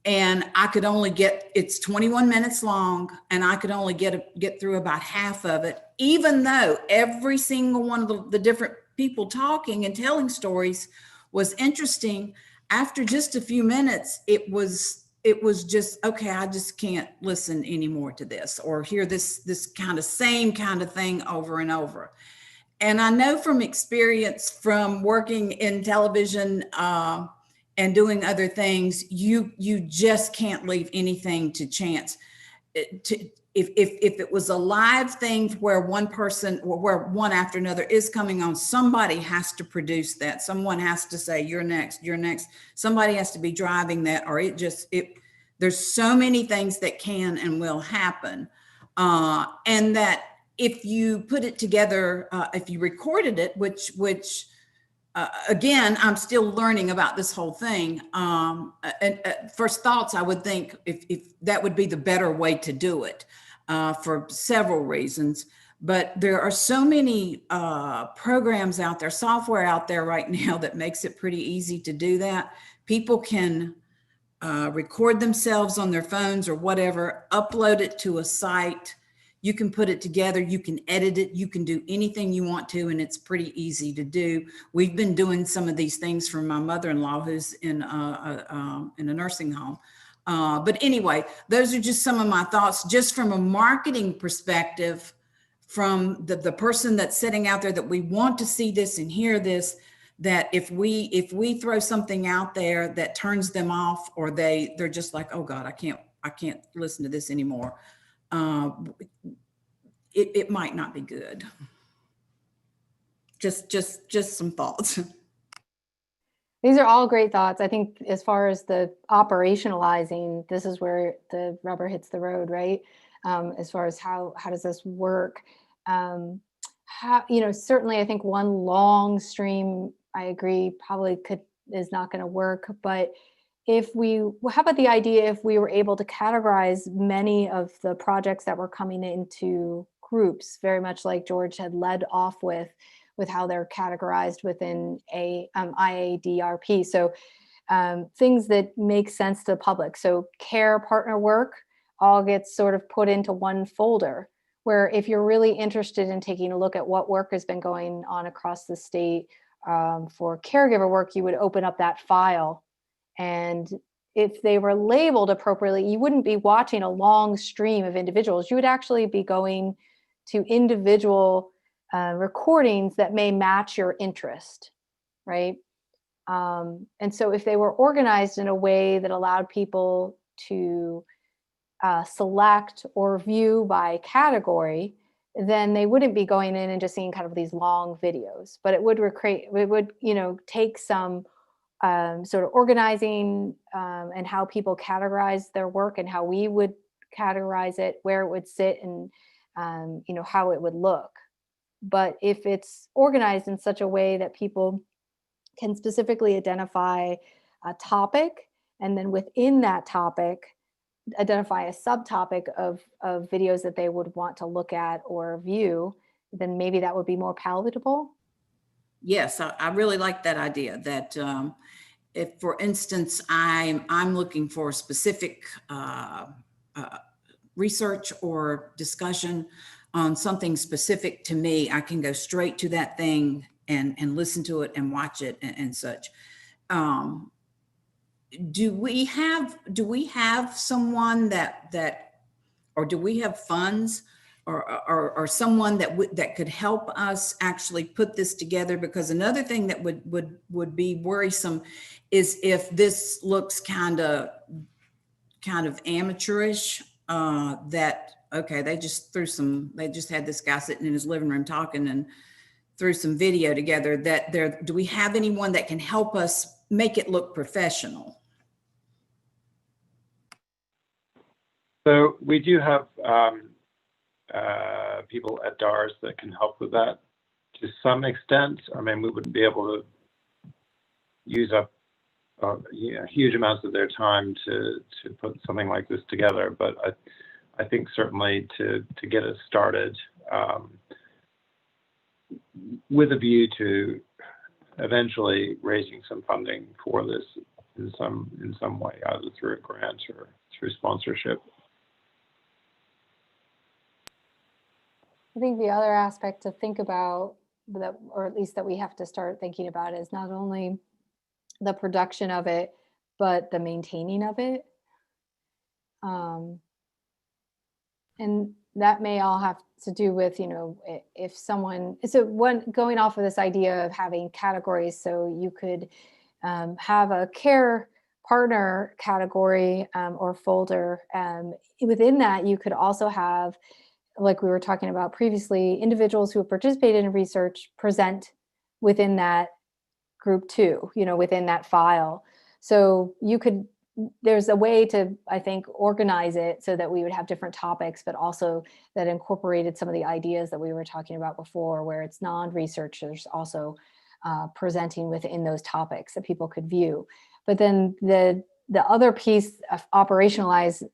Speaker 9: and I could only it's 21 minutes long, and I could only get through about half of it, even though every single one of the different people talking and telling stories was interesting. After just a few minutes, it was just, okay, I just can't listen anymore to this or hear this kind of same kind of thing over and over. And I know from experience from working in television and doing other things, you just can't leave anything to chance. If it was a live thing where one person, or where one after another is coming on, somebody has to produce that. Someone has to say, you're next, you're next. Somebody has to be driving that, or there's so many things that can and will happen. And that if you put it together, if you recorded it, which again, I'm still learning about this whole thing. And first thoughts, I would think if that would be the better way to do it for several reasons. But there are so many programs out there, software out there right now that makes it pretty easy to do that. People can record themselves on their phones or whatever, upload it to a site. You can put it together, you can edit it, you can do anything you want to, and it's pretty easy to do. We've been doing some of these things for my mother-in-law who's in a nursing home. But anyway, those are just some of my thoughts, just from a marketing perspective, from the person that's sitting out there, that we want to see this and hear this, that if we throw something out there that turns them off, or they're just like, oh God, I can't listen to this anymore, it might not be good. Just some thoughts.
Speaker 4: These are all great thoughts. I think as far as the operationalizing, this is where the rubber hits the road, right? As far as how does this work? Certainly I think one long stream, I agree, probably is not going to work. But how about the idea if we were able to categorize many of the projects that were coming into groups, very much like George had led off with how they're categorized within a IADRP. So things that make sense to the public. So care partner work all gets sort of put into one folder, where if you're really interested in taking a look at what work has been going on across the state for caregiver work, you would open up that file. And if they were labeled appropriately, you wouldn't be watching a long stream of individuals. You would actually be going to individual recordings that may match your interest, right? And so if they were organized in a way that allowed people to select or view by category, then they wouldn't be going in and just seeing kind of these long videos. But it would take some sort of organizing and how people categorize their work and how we would categorize it, where it would sit, and how it would look. But if it's organized in such a way that people can specifically identify a topic, and then within that topic, identify a subtopic of videos that they would want to look at or view, then maybe that would be more palatable.
Speaker 9: Yes, I really like that idea, that if, for instance, I'm looking for specific research or discussion on something specific to me, I can go straight to that thing and listen to it and watch it and such. Do we have someone that or do we have funds or someone that could help us actually put this together? Because another thing that would be worrisome is if this looks kind of amateurish, that, okay, they just had this guy sitting in his living room talking and threw some video together. Do we have anyone that can help us make it look professional?
Speaker 2: So we do have people at DARS that can help with that to some extent. I mean, we wouldn't be able to use up huge amounts of their time to put something like this together, but I think certainly to get us started, with a view to eventually raising some funding for this in some way, either through a grant or through sponsorship.
Speaker 4: I think the other aspect to think about, that, or at least that we have to start thinking about, is not only the production of it, but the maintaining of it. And that may all have to do with, if someone, going off of this idea of having categories, so you could have a care partner category or folder. Within that, you could also have, like we were talking about previously, individuals who have participated in research present within that group too, within that file. So there's a way to, I think, organize it so that we would have different topics, but also that incorporated some of the ideas that we were talking about before, where it's non-researchers also presenting within those topics that people could view. But then the other piece of operationalizing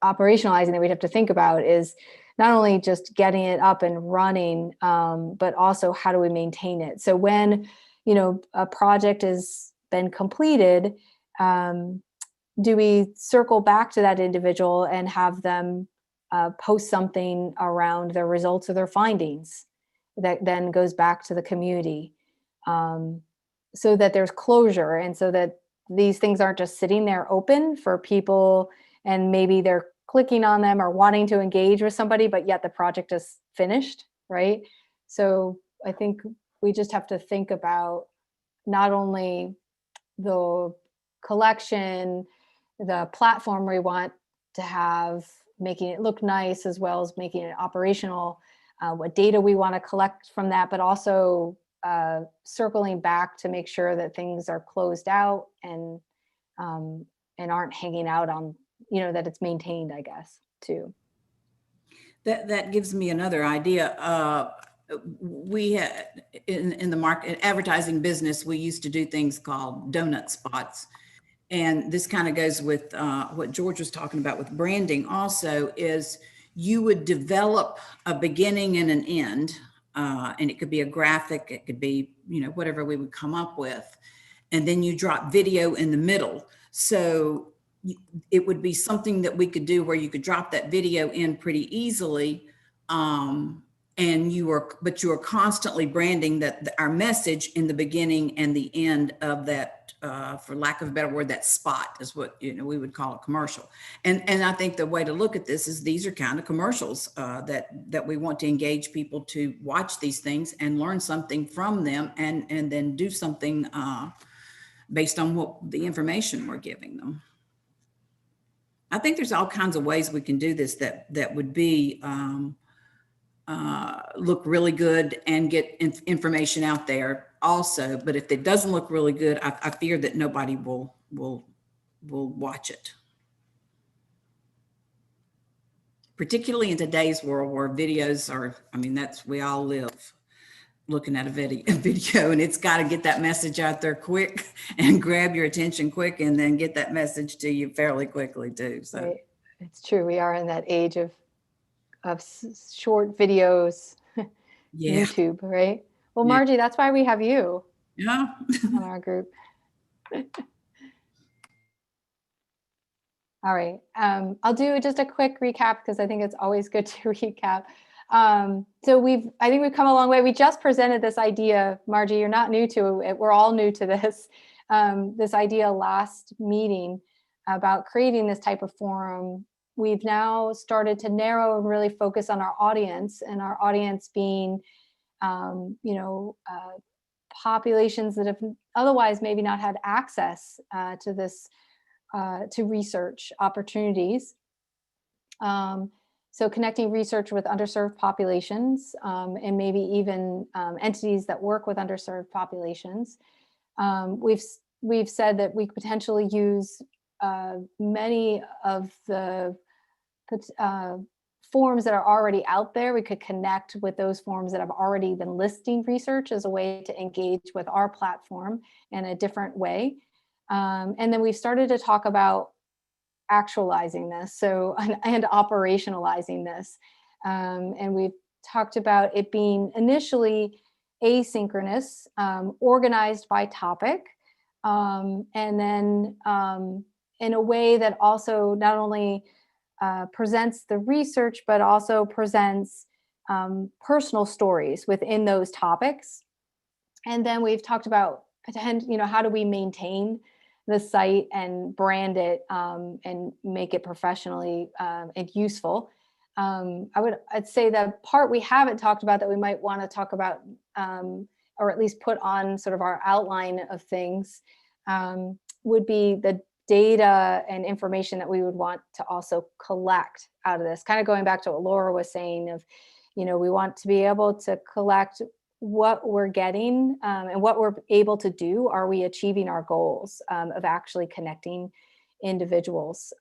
Speaker 4: that we'd have to think about is not only just getting it up and running, but also how do we maintain it? So when, a project has been completed, do we circle back to that individual and have them post something around their results or their findings that then goes back to the community, so that there's closure, and so that these things aren't just sitting there open for people, and maybe they're clicking on them or wanting to engage with somebody, but yet the project is finished, right? So I think we just have to think about not only the collection, the platform we want to have, making it look nice, as well as making it operational, what data we want to collect from that, but also circling back to make sure that things are closed out and aren't hanging out on, that it's maintained, I guess, too.
Speaker 9: That gives me another idea. We had in the market advertising business, we used to do things called donut spots. And this kind of goes with what George was talking about with branding also, is you would develop a beginning and an end, and it could be a graphic, it could be, whatever we would come up with. And then you drop video in the middle. So it would be something that we could do where you could drop that video in pretty easily. And you are constantly branding that our message in the beginning and the end of that, for lack of a better word, that spot is what we would call a commercial. And I think the way to look at this is these are kind of commercials that we want to engage people to watch these things and learn something from them, and then do something based on what the information we're giving them. I think there's all kinds of ways we can do this that would be look really good and get information out there also. But if it doesn't look really good, I fear that nobody will watch it. Particularly in today's world where videos are, we all live looking at a video, and it's got to get that message out there quick and grab your attention quick, and then get that message to you fairly quickly too. So
Speaker 4: right. It's true. We are in that age of short videos,
Speaker 9: yeah.
Speaker 4: YouTube, right? Well, Margie, that's why we have you on our group. All right. I'll do just a quick recap because I think it's always good to recap. So I think we've come a long way. We just presented this idea, Margie, you're not new to it. We're all new to this, this idea last meeting about creating this type of forum. We've now started to narrow and really focus on our audience, and our audience being, populations that have otherwise maybe not had access to this, to research opportunities. So connecting research with underserved populations, and maybe even entities that work with underserved populations. We've said that we could potentially use many of the forums that are already out there. We could connect with those forums that have already been listing research as a way to engage with our platform in a different way. And then we've started to talk about actualizing this, and operationalizing this. And we've talked about it being initially asynchronous, organized by topic, and then in a way that also not only presents the research, but also presents personal stories within those topics. And then we've talked about, how do we maintain the site and brand it, and make it professionally and useful. I'd say the part we haven't talked about that we might want to talk about, or at least put on sort of our outline of things, would be the data and information that we would want to also collect out of this. Kind of going back to what Laura was saying of, we want to be able to collect what we're getting, and what we're able to do. Are we achieving our goals of actually connecting individuals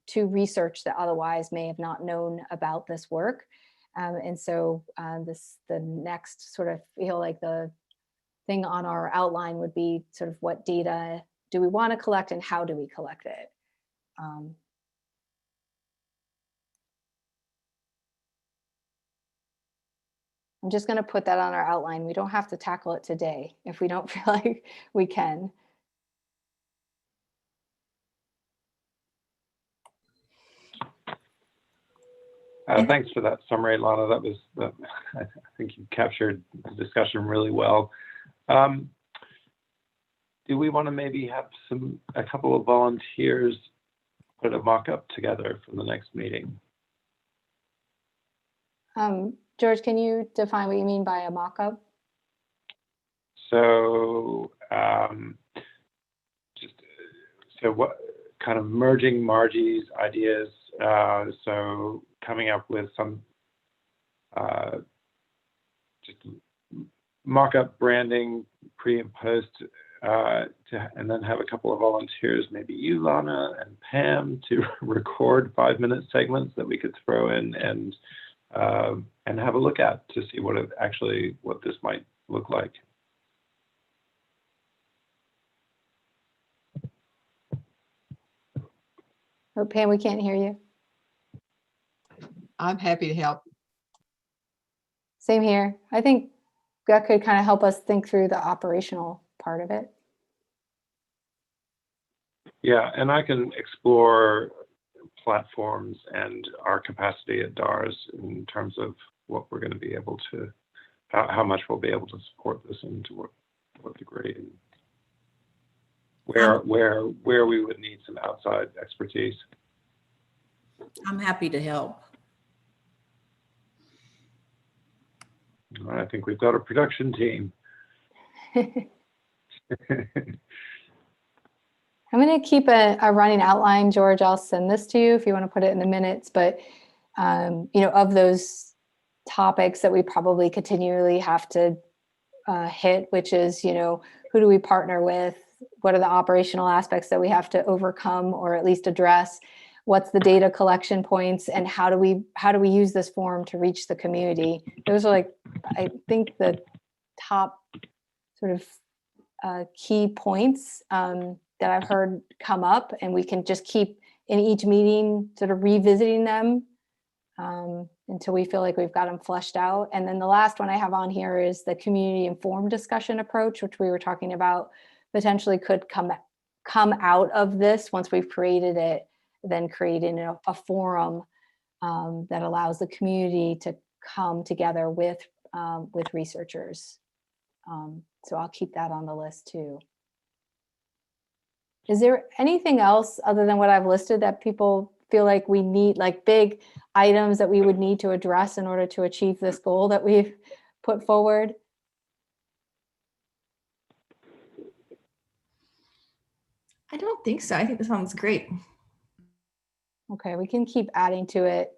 Speaker 4: to research that otherwise may have not known about this work? And so the next sort of feel like the thing on our outline would be sort of what data do we want to collect and how do we collect it? I'm just going to put that on our outline. We don't have to tackle it today if we don't feel like we can.
Speaker 2: Thanks for that summary, Lana. I think you captured the discussion really well. do we want to maybe have a couple of volunteers put a mock-up together for the next meeting?
Speaker 4: George, can you define what you mean by a mock-up?
Speaker 2: So what kind of merging Margie's ideas, so coming up with some just mock-up branding pre and post, and then have a couple of volunteers, maybe you, Lana, and Pam, to record 5-minute segments that we could throw in and have a look at to see what this might look like.
Speaker 4: Oh, Pam, we can't hear you.
Speaker 5: I'm happy to help.
Speaker 4: Same here. I think that could kind of help us think through the operational part of it.
Speaker 2: Yeah, and I can explore platforms and our capacity at DARS in terms of what we're going to be able to, how much we'll be able to support this and to what degree, and where we would need some outside expertise.
Speaker 9: I'm happy to help.
Speaker 2: I think we've got a production team.
Speaker 4: I'm going to keep a running outline, George. I'll send this to you if you want to put it in the minutes. But, of those topics that we probably continually have to hit, which is, who do we partner with? What are the operational aspects that we have to overcome or at least address? What's the data collection points? And how do we use this forum to reach the community? Those are I think the top sort of key points that I've heard come up, and we can just keep in each meeting sort of revisiting them until we feel like we've got them fleshed out. And then the last one I have on here is the community informed discussion approach, which we were talking about potentially could come out of this once we've created it, then creating a forum that allows the community to come together with researchers. So I'll keep that on the list too. Is there anything else other than what I've listed that people feel like we need, like big items that we would need to address in order to achieve this goal that we've put forward?
Speaker 6: I don't think so. I think this sounds great.
Speaker 4: Okay, we can keep adding to it.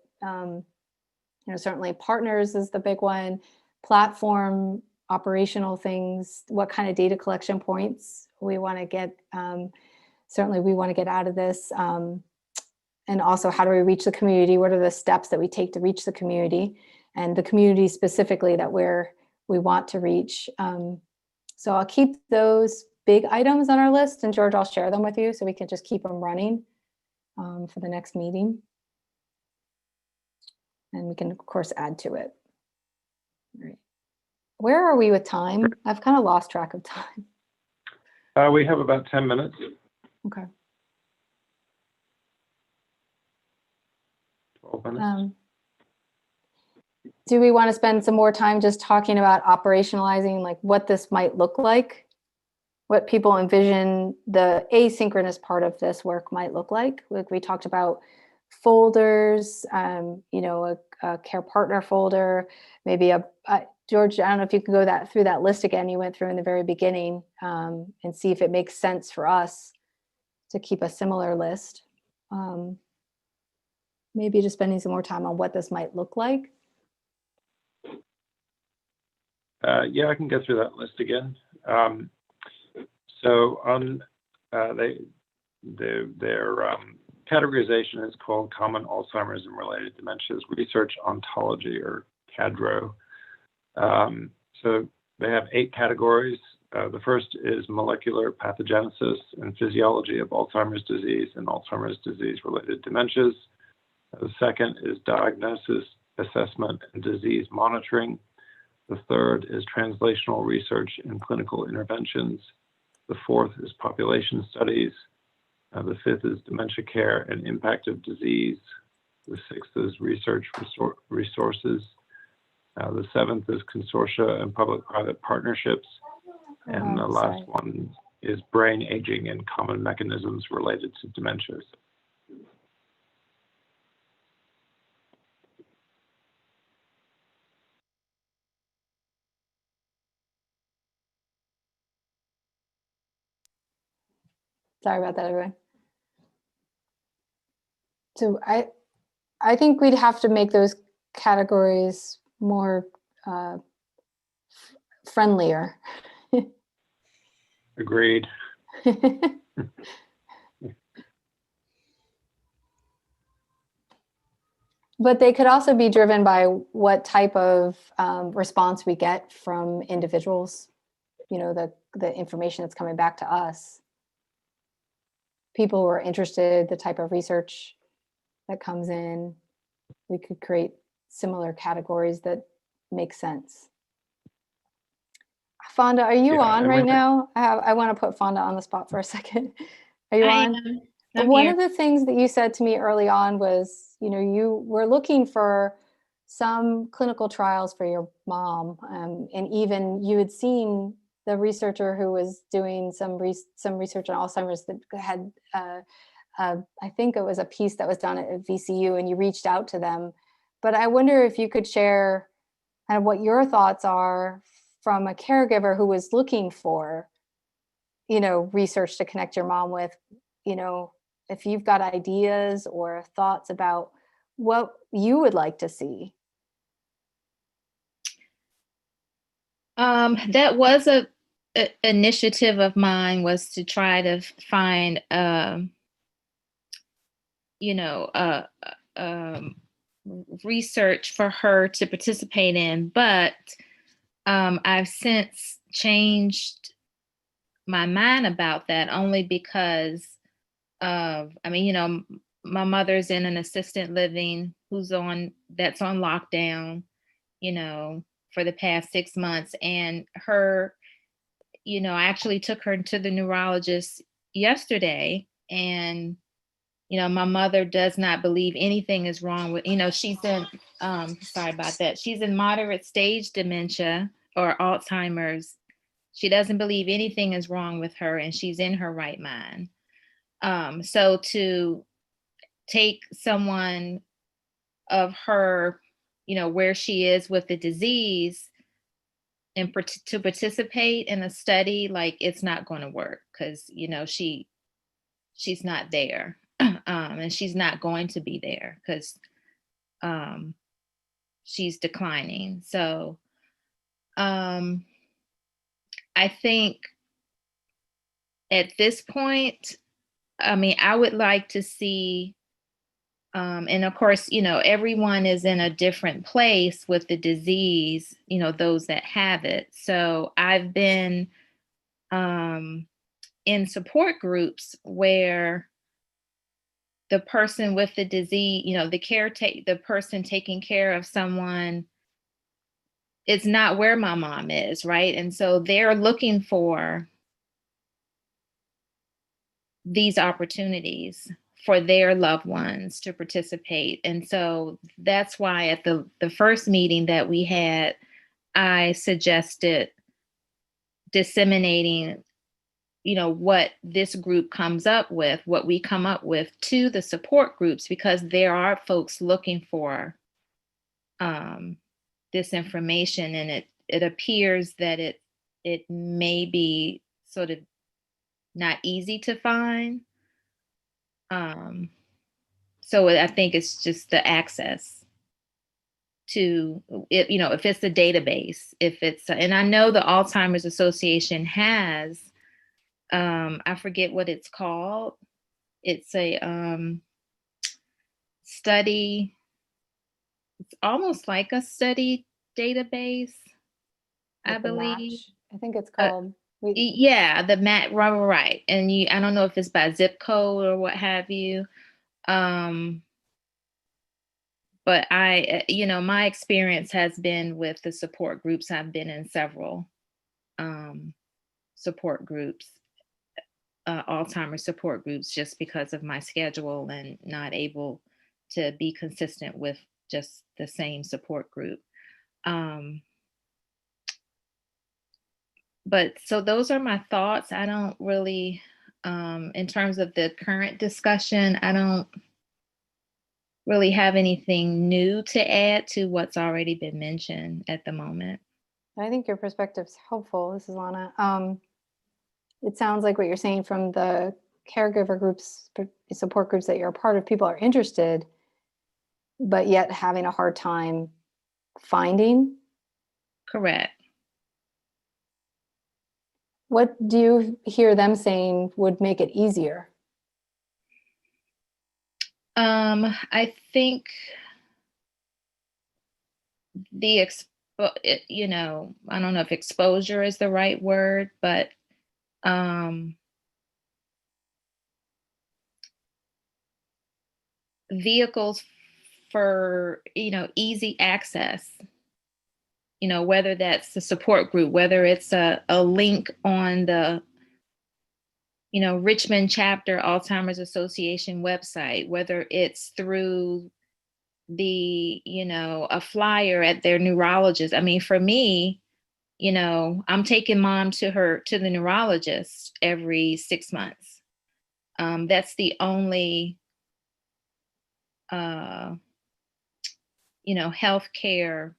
Speaker 4: Certainly partners is the big one. Platform, operational things, what kind of data collection points we want to get. Certainly we want to get out of this. And also, how do we reach the community? What are the steps that we take to reach the community, and the community specifically that we want to reach? So I'll keep those big items on our list, and George, I'll share them with you so we can just keep them running for the next meeting. And we can, of course, add to it. All right. Where are we with time? I've kind of lost track of time.
Speaker 2: We have about 10 minutes.
Speaker 4: Okay.
Speaker 2: 12 minutes.
Speaker 4: Do we want to spend some more time just talking about operationalizing, like what this might look like? What people envision the asynchronous part of this work might look like? Like we talked about folders, a care partner folder, maybe George, I don't know if you can go through that list again you went through in the very beginning, and see if it makes sense for us to keep a similar list. Maybe just spending some more time on what this might look like.
Speaker 2: Yeah, I can go through that list again. So on their categorization is called Common Alzheimer's and Related Dementias Research Ontology, or CADRO. So they have 8 categories. The first is molecular pathogenesis and physiology of Alzheimer's disease and Alzheimer's disease-related dementias. The second is diagnosis, assessment, and disease monitoring. The third is translational research and clinical interventions. The fourth is population studies. The fifth is dementia care and impact of disease. The sixth is research resources. The seventh is consortia and public-private partnerships. And the last one is brain aging and common mechanisms related to dementias.
Speaker 4: Sorry about that, everyone. So I think we'd have to make those categories more friendlier.
Speaker 2: Agreed.
Speaker 4: But they could also be driven by what type of response we get from individuals, you know, the information that's coming back to us. People who are interested, the type of research that comes in, we could create similar categories that make sense. Fonda, are you on right now? I want to put Fonda on the spot for a second. Are you on? One of the things that you said to me early on was, you know, you were looking for some clinical trials for your mom, and even you had seen the researcher who was doing some research on Alzheimer's that had, I think it was a piece that was done at VCU, and you reached out to them. But I wonder if you could share kind of what your thoughts are from a caregiver who was looking for, you know, research to connect your mom with, you know, if you've got ideas or thoughts about what you would like to see.
Speaker 8: That was a initiative of mine, was to try to find, you know, research for her to participate in, but I've since changed my mind about that, only because of, I mean, you know, my mother's in an assisted living that's on lockdown, you know, for the past 6 months. And her, you know, I actually took her to the neurologist yesterday, and, you know, my mother does not believe anything is wrong with, you know, she's in, sorry about that. She's in moderate stage dementia or Alzheimer's. She doesn't believe anything is wrong with her, and she's in her right mind. So to take someone of her, you know, where she is with the disease, and to participate in a study, like, it's not going to work, because, you know, she's not there, and she's not going to be there because she's declining. So I think at this point, I mean, I would like to see, and of course, you know, everyone is in a different place with the disease, you know, those that have it. So I've been in support groups where the person with the disease, you know, the person taking care of someone is not where my mom is, right? And so they're looking for these opportunities for their loved ones to participate. And so that's why at the first meeting that we had, I suggested disseminating, you know, what this group comes up with, what we come up with, to the support groups, because there are folks looking for this information, and it appears that it may be sort of not easy to find. So I think it's just the access to it, you know, if it's a database, if it's, and I know the Alzheimer's Association has, I forget what it's called. It's a study, it's almost like a study database, I
Speaker 4: Like the
Speaker 8: believe.
Speaker 4: match, I think it's called.
Speaker 8: Yeah, the map, right. And I don't know if it's by zip code or what have you. But you know, my experience has been with the support groups. I've been in several support groups, Alzheimer's support groups, just because of my schedule and not able to be consistent with just the same support group. but so those are my thoughts. I don't really, in terms of the current discussion, I don't really have anything new to add to what's already been mentioned at the moment.
Speaker 4: I think your perspective is helpful. This is Lana. It sounds like what you're saying from the caregiver groups, support groups that you're a part of, people are interested, but yet having a hard time finding.
Speaker 8: Correct.
Speaker 4: What do you hear them saying would make it easier?
Speaker 8: I think the I don't know if exposure is the right word, but vehicles for, easy access, whether that's the support group, whether it's a link on the, Richmond chapter Alzheimer's Association website, whether it's through the, a flyer at their neurologist. I mean, for me, I'm taking mom to the neurologist every 6 months. That's the only, healthcare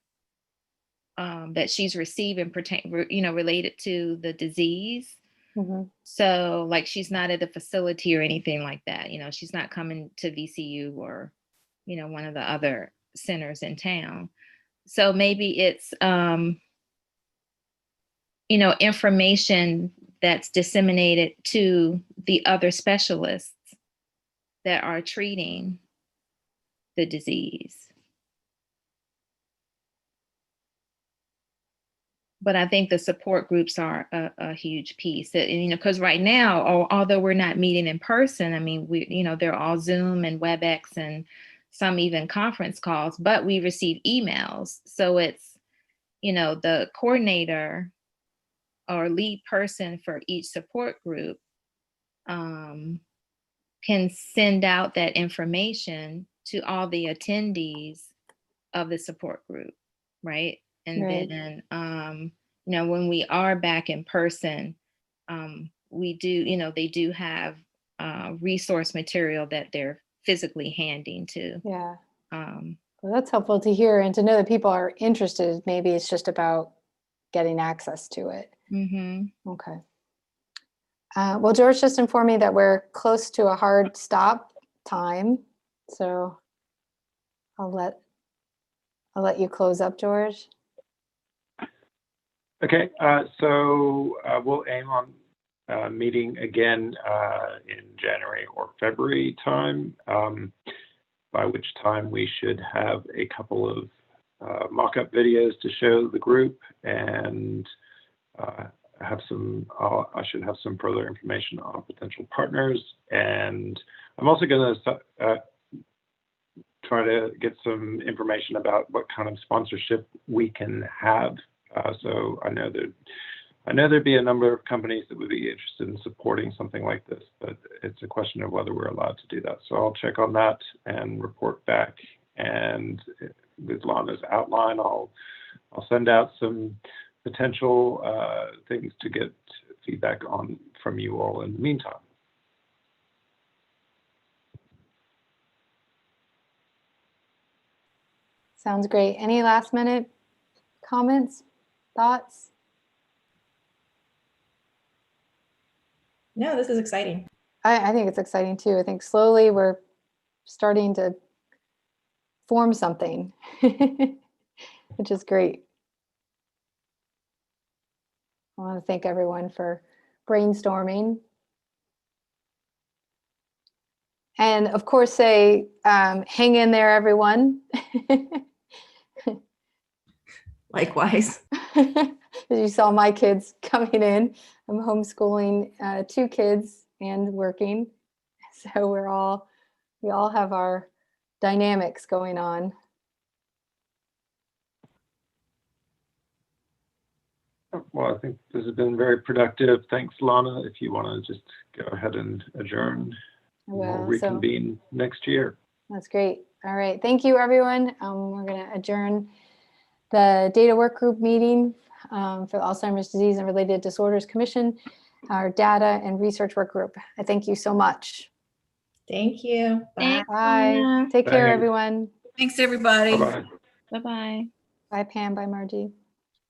Speaker 8: that she's receiving, related to the disease.
Speaker 4: Mm-hmm.
Speaker 8: So like, she's not at a facility or anything like that. She's not coming to VCU or, one of the other centers in town. So maybe it's, information that's disseminated to the other specialists that are treating the disease. But I think the support groups are a huge piece. Because right now, although we're not meeting in person, I mean, they're all Zoom and WebEx and some even conference calls, but we receive emails. So it's, the coordinator or lead person for each support group can send out that information to all the attendees of the support group, right? And
Speaker 4: Right.
Speaker 8: then, when we are back in person, we do, they do have resource material that they're physically handing to.
Speaker 4: Yeah. Well, that's helpful to hear and to know that people are interested. Maybe it's just about getting access to it.
Speaker 8: Mm-hmm.
Speaker 4: Okay. Well, George just informed me that we're close to a hard stop time. So I'll let you close up, George.
Speaker 2: Okay, so we'll aim on meeting again in January or February time, by which time we should have a couple of mock-up videos to show the group, and I should have some further information on potential partners. And I'm also going to try to get some information about what kind of sponsorship we can have. So I know there'd be a number of companies that would be interested in supporting something like this, but it's a question of whether we're allowed to do that. So I'll check on that and report back. And with Lana's outline, I'll send out some potential things to get feedback on from you all in the meantime.
Speaker 4: Sounds great. Any last minute comments, thoughts?
Speaker 6: No, this is exciting.
Speaker 4: I think it's exciting too. I think slowly we're starting to form something, which is great. I want to thank everyone for brainstorming. And of course, say, hang in there, everyone.
Speaker 6: Likewise.
Speaker 4: As you saw my kids coming in, I'm homeschooling 2 kids and working. So we all have our dynamics going on.
Speaker 2: Well, I think this has been very productive. Thanks, Lana. If you want to just go ahead and adjourn, we'll reconvene next year.
Speaker 4: That's great. All right. Thank you, everyone. We're going to adjourn the data work group meeting for the Alzheimer's Disease and Related Disorders Commission, our data and research work group. I thank you so much.
Speaker 6: Thank you. Bye.
Speaker 8: Thanks,
Speaker 4: Bye.
Speaker 8: Lorna.
Speaker 4: Take care,
Speaker 2: Thanks.
Speaker 4: everyone.
Speaker 9: Thanks, everybody.
Speaker 2: Bye-bye.
Speaker 8: Bye-bye.
Speaker 4: Bye, Pam. Bye, Margie.